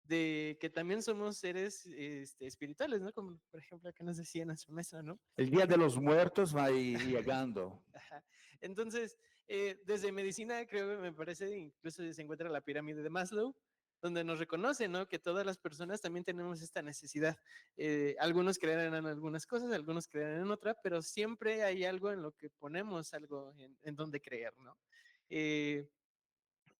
de que también somos seres espirituales, ¿no? Como por ejemplo acá nos decía nuestra maestra, ¿no? El Día de los Muertos va llegando. Ajá. Entonces, desde medicina creo que me parece, incluso se encuentra la pirámide de Maslow, donde nos reconoce, ¿no? Que todas las personas también tenemos esta necesidad. Algunos creerán en algunas cosas, algunos creerán en otra, pero siempre hay algo en lo que ponemos algo en donde creer, ¿no?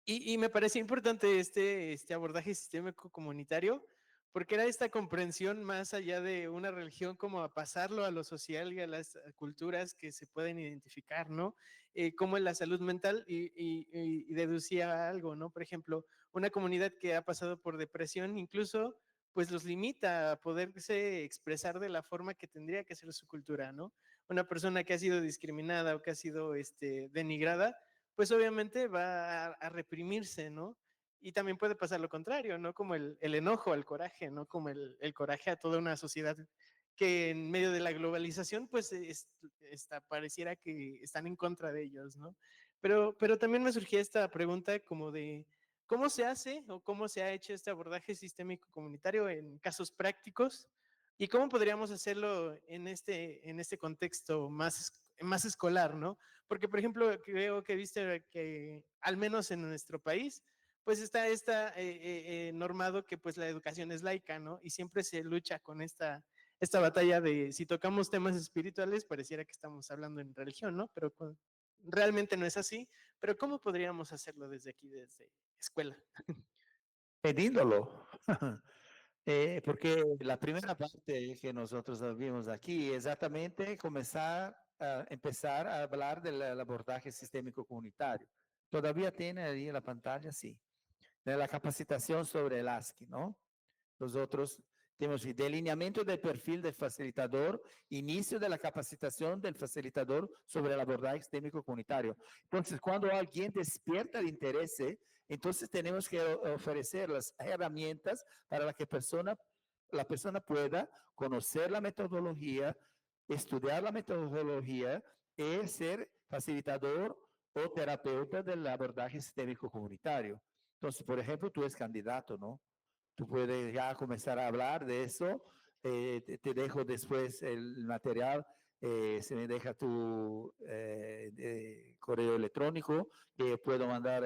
Y me parece importante este abordaje sistémico comunitario, porque era esta comprensión más allá de una religión, como a pasarlo a lo social y a las culturas que se pueden identificar, ¿no? Como en la salud mental, y deducía algo, ¿no? Por ejemplo, una comunidad que ha pasado por depresión, incluso, pues los limita a poderse expresar de la forma que tendría que ser su cultura, ¿no? Una persona que ha sido discriminada o que ha sido denigrada, pues obviamente va a reprimirse, ¿no? Y también puede pasar lo contrario, ¿no? Como el enojo, el coraje, ¿no? Como el coraje a toda una sociedad que en medio de la globalización, pues pareciera que están en contra de ellos, ¿no? Pero también me surgía esta pregunta como de cómo se hace o cómo se ha hecho este abordaje sistémico comunitario en casos prácticos y cómo podríamos hacerlo en este contexto más escolar, ¿no? Porque, por ejemplo, creo que viste que al menos en nuestro país, pues está normado que pues la educación es laica, ¿no? Y siempre se lucha con esta batalla de si tocamos temas espirituales, pareciera que estamos hablando en religión, ¿no? Pero realmente no es así. Pero ¿cómo podríamos hacerlo desde aquí, desde escuela? Pedíndolo. Porque la primera parte que nosotros vimos aquí es exactamente empezar a hablar del abordaje sistémico comunitario. Todavía tiene ahí en la pantalla, sí. De la capacitación sobre el ASCII, ¿no? Nosotros tenemos el delineamiento del perfil del facilitador, inicio de la capacitación del facilitador sobre el abordaje sistémico comunitario. Entonces, cuando alguien despierta el interés, entonces tenemos que ofrecer las herramientas para que la persona pueda conocer la metodología, estudiar la metodología y ser facilitador o terapeuta del abordaje sistémico comunitario. Entonces, por ejemplo, tú eres candidato, ¿no? Tú puedes ya comenzar a hablar de eso te dejo después el material. Se me deja tu correo electrónico, que puedo mandar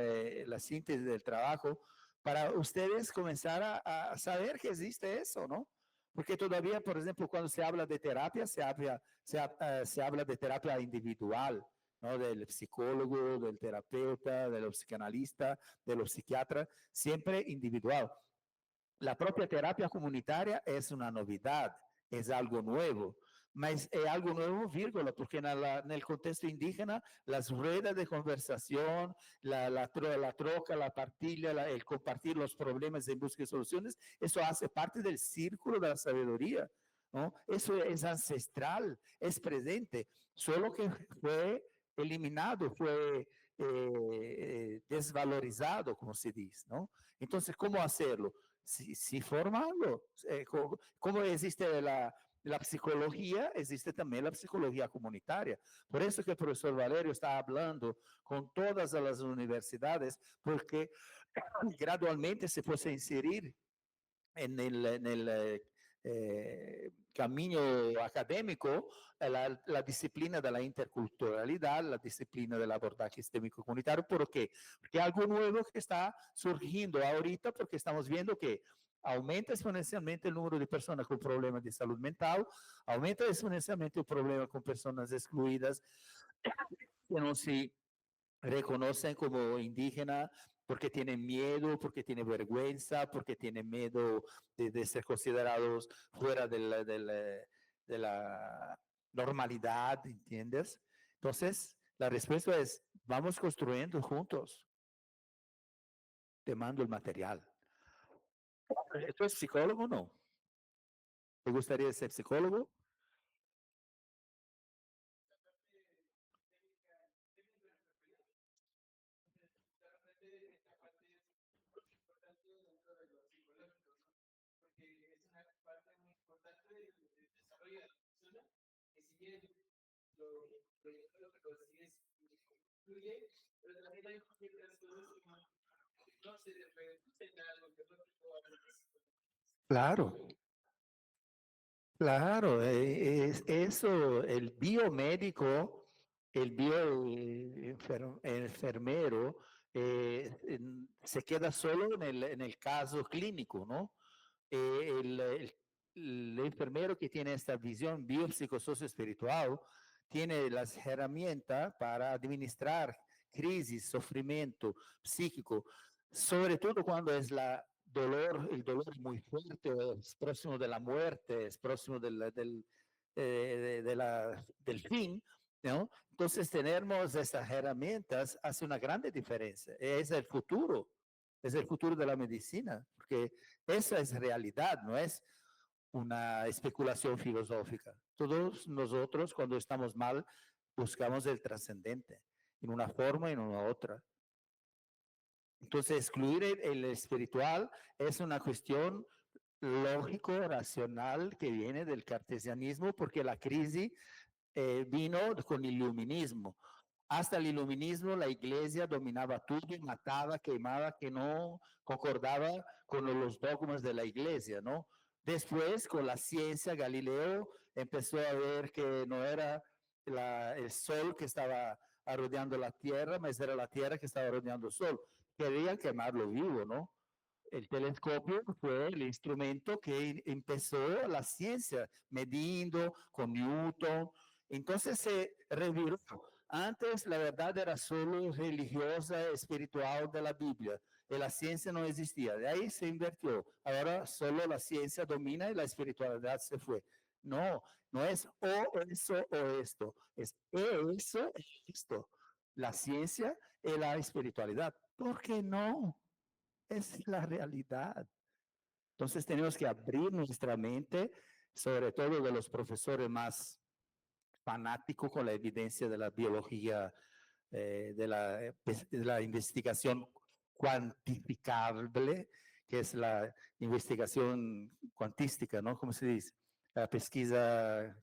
la síntesis del trabajo para ustedes comenzar a saber que existe eso, ¿no? Porque todavía, por ejemplo, cuando se habla de terapia, se habla de terapia individual, ¿no? Del psicólogo, del terapeuta, del psicanalista, de los psiquiatras, siempre individual. La propia terapia comunitaria es una novedad, es algo nuevo, mas es algo nuevo, vírgula, porque en el contexto indígena, las ruedas de conversación, la troca, la partilha, el compartir los problemas en busca de soluciones, eso hace parte del círculo de la sabiduría, ¿no? Eso es ancestral, es presente, solo que fue eliminado, fue desvalorizado, como se dice, ¿no? Entonces, ¿cómo hacerlo? Sí, formando. Como existe la psicología, existe también la psicología comunitaria. Por eso que el profesor Valerio está hablando con todas las universidades, porque gradualmente se puede inserir en el camino académico la disciplina de la interculturalidad, la disciplina del abordaje sistémico comunitario. ¿Por qué? Porque algo nuevo que está surgiendo ahorita, porque estamos viendo que aumenta exponencialmente el número de personas con problemas de salud mental, aumenta exponencialmente el problema con personas excluidas que no se reconocen como indígena porque tienen miedo, porque tienen vergüenza, porque tienen miedo de ser considerados fuera de la normalidad, ¿entiendes? Entonces, la respuesta es, vamos construyendo juntos. Te mando el material. ¿Tú eres psicólogo o no? ¿Te gustaría ser psicólogo? Claro, claro, es eso, el biomédico, el enfermero, se queda solo en el caso clínico, ¿no? El enfermero que tiene esta visión biopsicosocioespiritual tiene las herramientas para administrar crisis, sufrimiento psíquico, sobre todo cuando es el dolor es muy fuerte, es próximo de la muerte, es próximo del fin, ¿no? Entonces, tenemos estas herramientas hace una grande diferencia. Es el futuro de la medicina, porque esa es realidad, no es una especulación filosófica. Todos nosotros, cuando estamos mal, buscamos el trascendente, en una forma y en una otra. Entonces, excluir el espiritual es una cuestión lógico, racional, que viene del cartesianismo, porque la crisis vino con el iluminismo. Hasta el iluminismo la iglesia dominaba todo, mataba, quemaba, que no concordaba con los dogmas de la iglesia, ¿no? Después, con la ciencia, Galileo empezó a ver que no era el sol que estaba rodeando la tierra, mas era la tierra que estaba rodeando el sol. Querían quemarlo vivo, ¿no? El telescopio fue el instrumento que empezó la ciencia, medindo con Newton. Entonces se reviró. Antes la verdad era solo religiosa, espiritual de la Biblia. Y la ciencia no existía. De ahí se invirtió. Ahora solo la ciencia domina y la espiritualidad se fue. No, no es o eso o esto. Es eso y esto. La ciencia y la espiritualidad. ¿Por qué no? Es la realidad. Entonces tenemos que abrir nuestra mente, sobre todo de los profesores más fanáticos con la evidencia de la biología, de la investigación cuantificable, que es la investigación cuantística, ¿no? ¿Cómo se dice? La pesquisa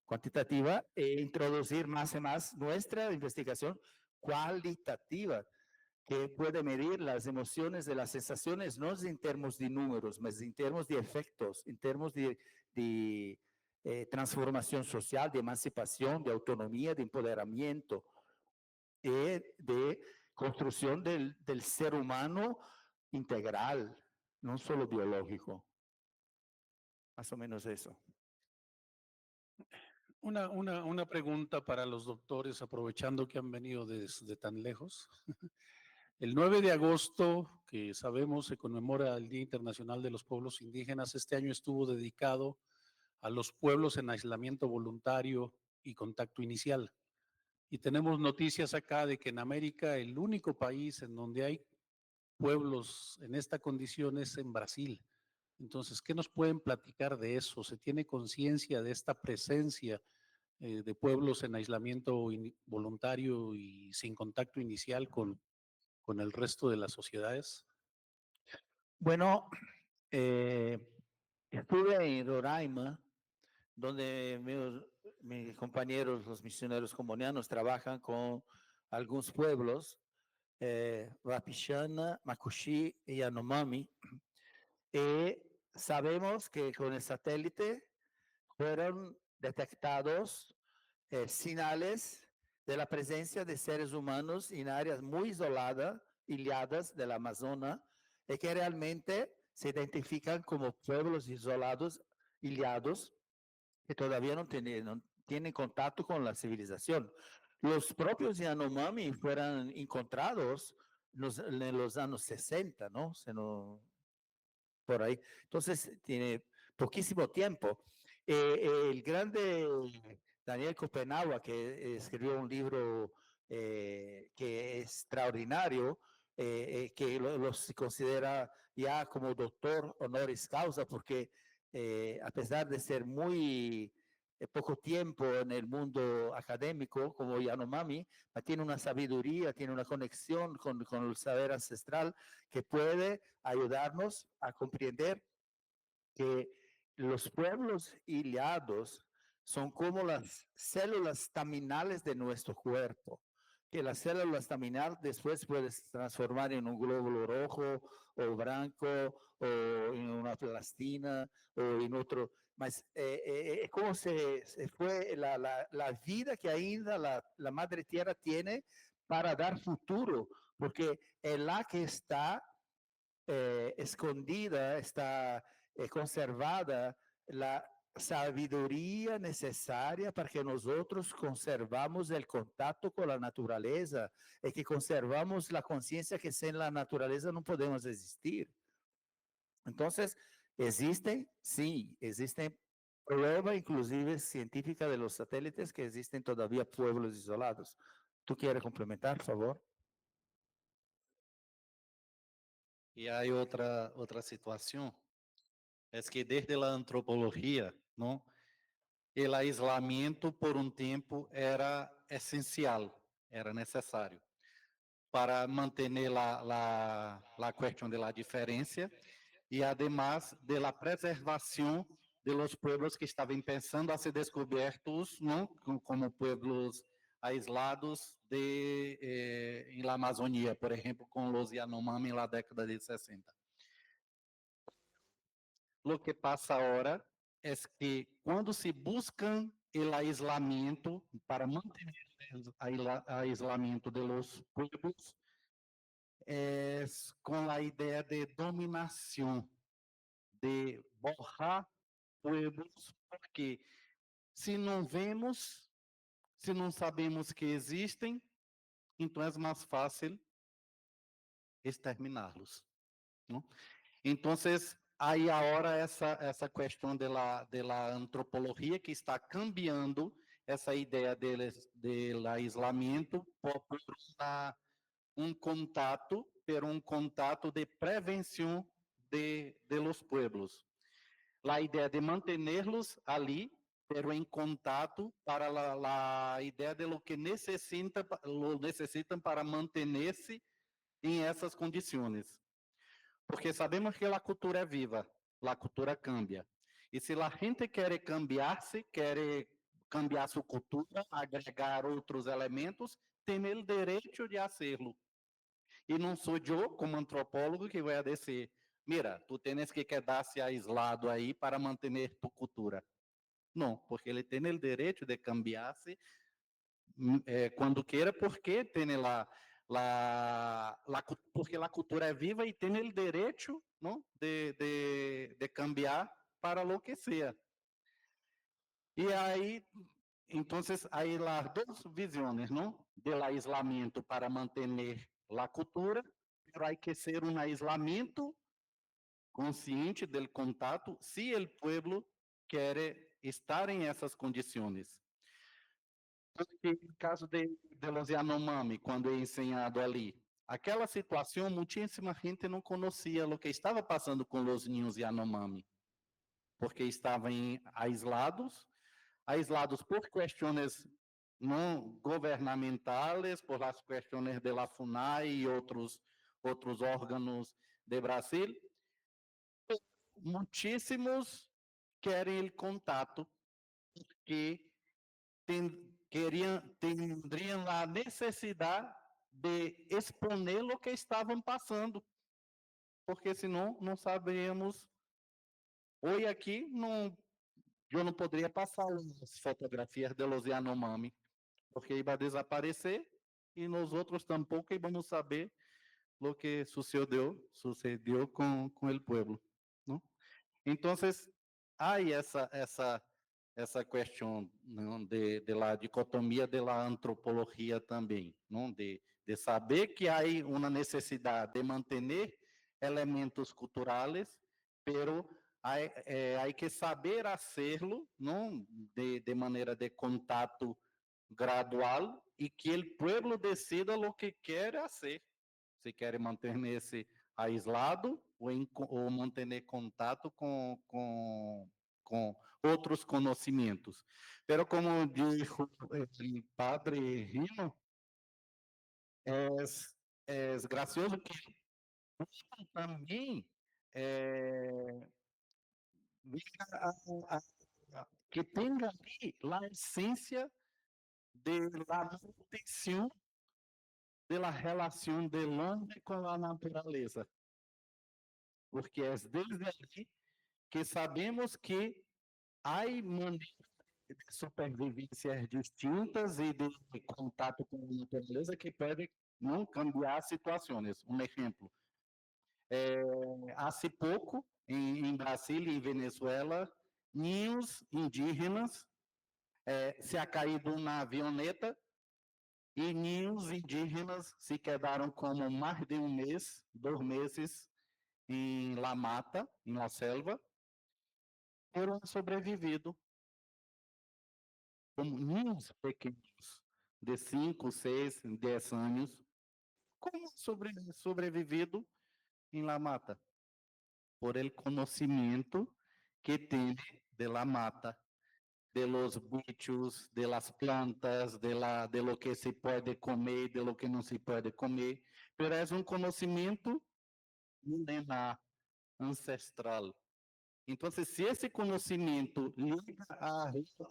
cuantitativa, e introducir más y más nuestra investigación cualitativa. que puede medir las emociones y las sensaciones no en términos de números, mas en términos de efectos, en términos de transformación social, de emancipación, de autonomía, de empoderamiento, de construcción del ser humano integral, no solo biológico. Más o menos eso. Una pregunta para los doctores, aprovechando que han venido desde tan lejos. El 9 de agosto, que sabemos se conmemora el Día Internacional de los Pueblos Indígenas, este año estuvo dedicado a los pueblos en aislamiento voluntario y contacto inicial. Y tenemos noticias acá de que en América el único país en donde hay pueblos en esta condición es en Brasil. Entonces, ¿qué nos pueden platicar de eso? ¿Se tiene conciencia de esta presencia de pueblos en aislamiento voluntario y sin contacto inicial con el resto de las sociedades? Bueno, estuve en Roraima, donde mis compañeros, los misioneros comunianos, trabajan con algunos pueblos, Wapixana, Macuxi y Yanomami. Y sabemos que con el satélite fueron detectados señales de la presencia de seres humanos en áreas muy isoladas del Amazonas, y que realmente se identifican como pueblos isolados, ilhados, que todavía no tienen contacto con la civilización. Los propios Yanomami fueron encontrados en los años 60, ¿no? Por ahí. Entonces, tiene poquísimo tiempo. El grande Daniel Copenhague, que escribió un libro que es extraordinario, que se considera ya como doctor honoris causa, porque a pesar de ser muy poco tiempo en el mundo académico, como Yanomami, tiene una sabiduría, tiene una conexión con el saber ancestral que puede ayudarnos a comprender que los pueblos hilhados son como las células staminales de nuestro cuerpo, que las células staminales después pueden transformar en un glóbulo rojo o blanco o en una plastina o en otro. Mas como se fue la vida que ainda la Madre Tierra tiene para dar futuro, porque es la que está escondida, está conservada la sabiduría necesaria para que nosotros conservamos el contacto con la naturaleza y que conservamos la conciencia que sin la naturaleza no podemos existir. Entonces, ¿existen? Sí, existen pruebas inclusive científica de los satélites que existen todavía pueblos isolados. ¿Tú quieres complementar, por favor? E aí outra situação é que desde a antropologia, não, o aislamento por um tempo era essencial, era necessário para manter a questão da diferença e, además, da preservação de los pueblos que estavam pensando a ser descobertos, não, como pueblos aislados em la Amazônia, por exemplo, com os Yanomami na década de 60. Lo que passa agora é que quando se busca o aislamento para manter o aislamento de los pueblos, é com a ideia de dominação, de borrar pueblos, porque se não vemos, se não sabemos que existem, então é mais fácil exterminá-los. Então, aí agora essa questão da antropologia que está cambiando essa ideia do aislamento por contato, pero um contato de prevenção de los pueblos. A ideia de mantê-los ali, pero em contato para a ideia de lo que necessitam para manter-se em essas condições. Porque sabemos que a cultura é viva, a cultura cambia. E se a gente quer cambiar-se, quer cambiar sua cultura, agregar outros elementos, tem o direito de fazê-lo. E não sou eu, como antropólogo, que vou dizer, mira, tu tens que quedar-se aislado aí para manter tu cultura. Não, porque ele tem o direito de cambiar-se quando queira, porque tem porque a cultura é viva e tem o direito, não, de cambiar para lo que sea. E aí, então, aí as duas visões, não? Do aislamento para manter a cultura, mas há que ser um aislamento consciente do contato, se o povo quer estar em essas condições. Porque no caso de los Yanomami, quando é ensinado ali, aquela situação, muitíssima gente não conhecia o que estava passando com os ninhos Yanomami, porque estavam aislados por questões não governamentais, por as questões de la FUNAI e outros órgãos de Brasil. Muitíssimos querem o contato, porque teriam a necessidade de exponer o que estavam passando, porque senão não saberíamos. Hoje aqui, eu não poderia passar as fotografias de los Yanomami, porque ia desaparecer e nós outros tampouco íamos saber o que sucedeu com o povo, não? Então, há essa questão, não, de la dicotomia de la antropologia também, não, de saber que há uma necessidade de manter elementos culturais, pero há que saber hacerlo, não, de maneira de contato gradual e que o povo decida o que quer fazer, se quer manter-se aislado ou manter contato com outros conhecimentos. Pero como dijo o padre Rino, é gracioso que também que tenha ali a essência de la manutenção de la relação del homem com a natureza. Porque é desde ali que sabemos que há maneiras de supervivência distintas e de contato com a natureza que podem não cambiar situações. Um exemplo, há pouco, em Brasília e em Venezuela, ninhos indígenas se ha caído uma avioneta e ninhos indígenas se quedaram como mais de um mês, 2 meses, em la mata, em la selva, foram sobrevivido como ninhos pequenos, de 5, 6, 10 anos, como sobrevivido em la mata, por el conhecimento que tem de la mata, de los bichos, de las plantas, de lo que se pode comer, de lo que não se pode comer, pero é um conhecimento milenar, ancestral. Então, se esse conhecimento liga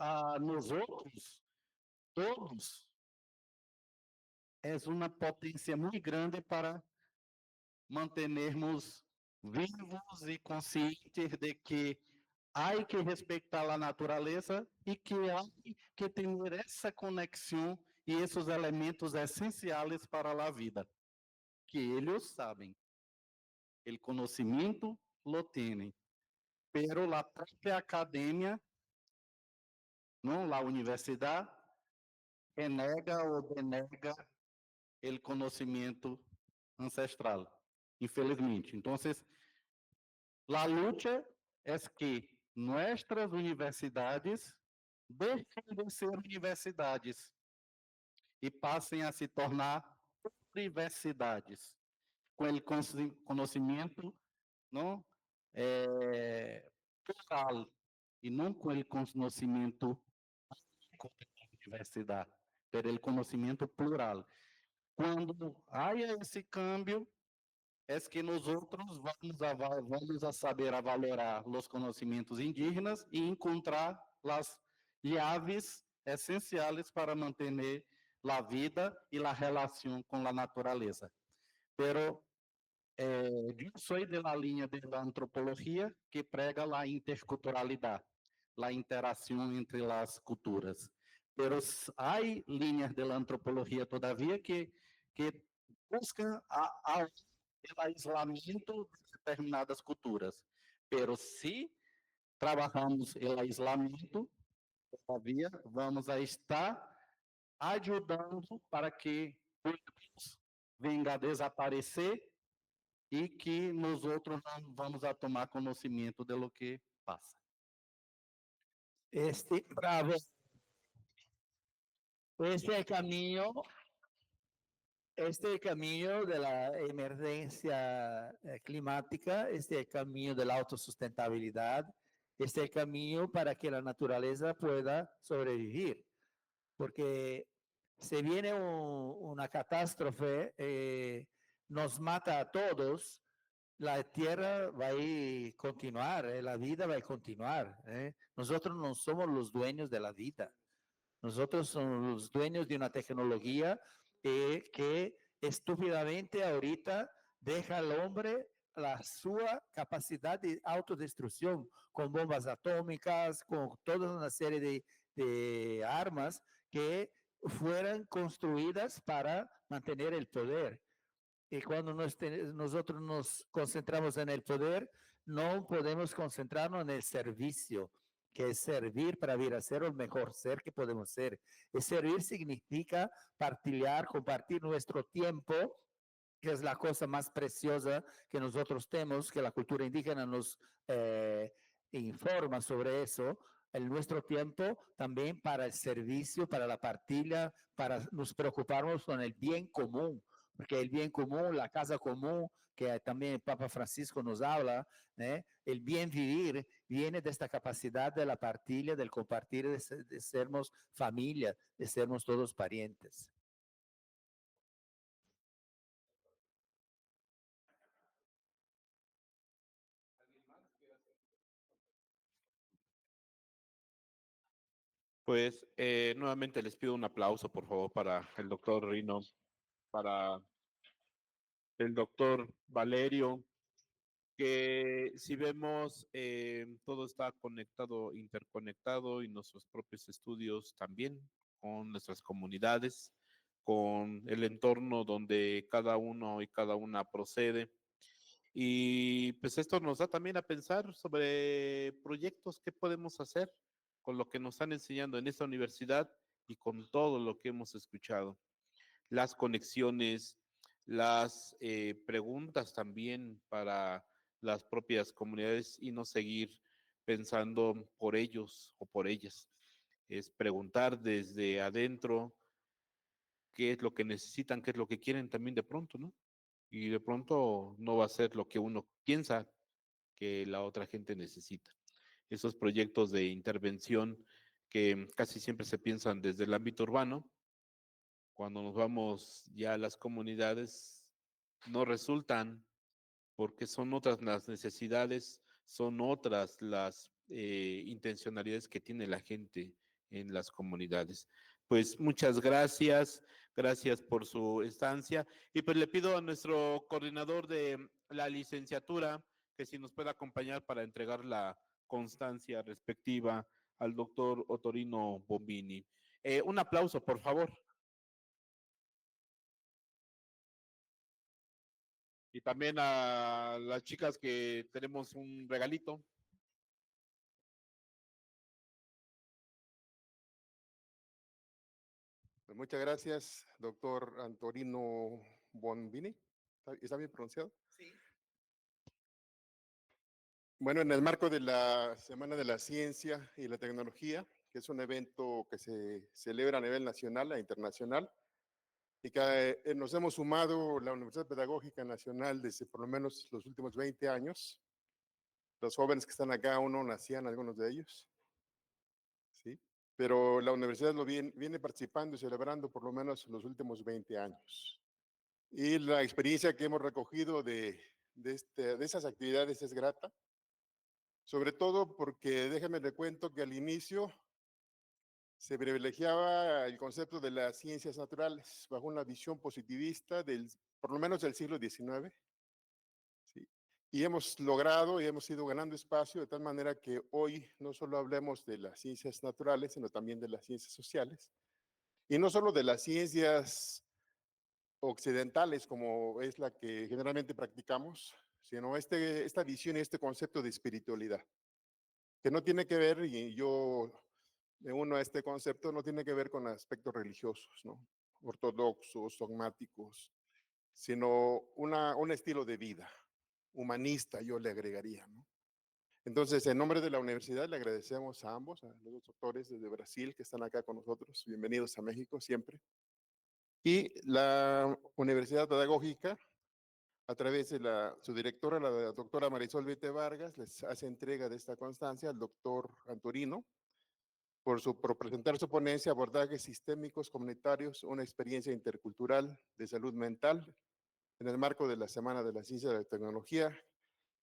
a nós outros, todos, é uma potência muito grande para mantermos vivos e conscientes de que há que respeitar a natureza e que há que ter essa conexão e esses elementos essenciais para a vida, que eles sabem. O conhecimento lo têm, pero a própria academia, não, a universidade, renega ou denega o conhecimento ancestral, infelizmente. Então, a luta é que nossas universidades deixem de ser universidades e passem a se tornar universidades, com o conhecimento, não, plural, e não com o conhecimento da universidade, ter o conhecimento plural. Quando há esse câmbio, é que nós outros vamos a saber valorar os conhecimentos indígenas e encontrar as chaves essenciais para manter a vida e a relação com a natureza. pero yo soy de la línea de la antropología que prega la interculturalidad, la interacción entre las culturas. Pero hay líneas de la antropología todavía que buscan el aislamiento de determinadas culturas. Pero si trabajamos el aislamiento, todavía vamos a estar ajudando para que pueblos venga a desaparecer e que nós outros não vamos a tomar conhecimento de lo que passa. Bravo. Este camino, este camino de la emergencia climática, este camino de la autosustentabilidad, este camino para que la naturaleza pueda sobrevivir. Porque se viene una catástrofe, nos mata a todos, la tierra va a continuar, la vida va a continuar. Nosotros no somos los dueños de la vida. Nosotros somos los dueños de una tecnología que estúpidamente ahorita deja al hombre la su capacidad de autodestrucción con bombas atómicas, con toda una serie de armas que fueran construidas para mantener el poder. Y cuando nosotros nos concentramos en el poder, no podemos concentrarnos en el servicio, que es servir para vir a ser el mejor ser que podemos ser. Y servir significa partilhar, compartir nuestro tiempo, que es la cosa más preciosa que nosotros tenemos, que la cultura indígena nos informa sobre eso, en nuestro tiempo también para el servicio, para la partilha, para nos preocuparnos con el bien común, porque el bien común, la casa común, que también el Papa Francisco nos habla, el bien vivir viene de esta capacidad de la partilha, del compartir, de sermos familia, de sermos todos parientes. Pues nuevamente les pido un aplauso, por favor, para el doctor Rino, para el doctor Valerio, que si vemos, todo está conectado, interconectado y nuestros propios estudios también con nuestras comunidades, con el entorno donde cada uno y cada una procede. Y pues esto nos da también a pensar sobre proyectos que podemos hacer con lo que nos están enseñando en esta universidad y con todo lo que hemos escuchado. Las conexiones, las preguntas también para las propias comunidades y no seguir pensando por ellos o por ellas. Es preguntar desde adentro qué es lo que necesitan, qué es lo que quieren también de pronto, ¿no? Y de pronto no va a ser lo que uno piensa que la otra gente necesita. Esos proyectos de intervención que casi siempre se piensan desde el ámbito urbano, cuando nos vamos ya a las comunidades, no resultan porque son otras las necesidades, son otras las intencionalidades que tiene la gente en las comunidades. Pues muchas gracias, gracias por su estancia y pues le pido a nuestro coordinador de la licenciatura que si nos puede acompañar para entregar la constancia respectiva al doctor Otorino Bombini. Un aplauso, por favor. Y también a las chicas que tenemos un regalito. Pues muchas gracias, doctor Antorino Bombini. ¿Está bien pronunciado? Sí. Bueno, en el marco de la Semana de la Ciencia y la Tecnología, que es un evento que se celebra a nivel nacional e internacional, y que nos hemos sumado la Universidad Pedagógica Nacional desde por lo menos los últimos 20 años. Los jóvenes que están acá, aún no nacían algunos de ellos, ¿sí? Pero la universidad lo viene participando y celebrando por lo menos los últimos 20 años. Y la experiencia que hemos recogido de esas actividades es grata, sobre todo porque déjame le cuento que al inicio se privilegiaba el concepto de las ciencias naturales bajo una visión positivista del por lo menos del siglo XIX. ¿Sí? Y hemos logrado y hemos ido ganando espacio de tal manera que hoy no solo hablemos de las ciencias naturales, sino también de las ciencias sociales. Y no solo de las ciencias occidentales, como es la que generalmente practicamos, sino esta visión y este concepto de espiritualidad, que no tiene que ver, y yo me uno a este concepto, no tiene que ver con aspectos religiosos, ¿no? Ortodoxos, dogmáticos, sino un estilo de vida humanista, yo le agregaría, ¿no? Entonces, en nombre de la universidad, le agradecemos a ambos, a los dos doctores desde Brasil que están acá con nosotros. Bienvenidos a México siempre. Y la Universidad Pedagógica, a través de su directora, la doctora Marisol Vite Vargas, les hace entrega de esta constancia al doctor Antorino por presentar su ponencia Abordajes Sistémicos Comunitarios, una experiencia intercultural de salud mental en el marco de la Semana de la Ciencia y la Tecnología,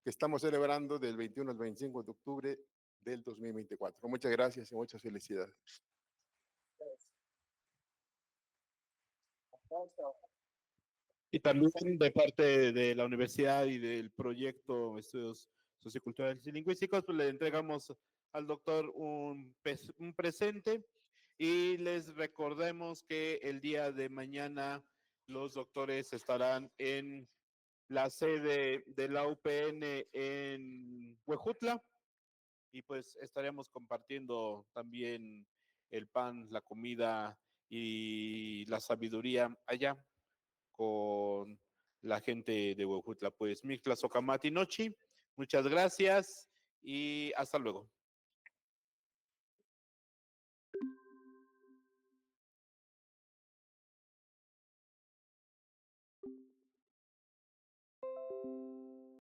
que estamos celebrando del 21 al 25 de octubre del 2024. Muchas gracias y muchas felicidades. Y también de parte de la universidad y del proyecto Estudios Socioculturales y Lingüísticos, pues le entregamos al doctor un presente y les recordemos que el día de mañana los doctores estarán en la sede de la UPN en Huejutla y pues estaremos compartiendo también el pan, la comida y la sabiduría allá con la gente de Huejutla. Pues Mixtla Socamati Nochi, muchas gracias y hasta luego.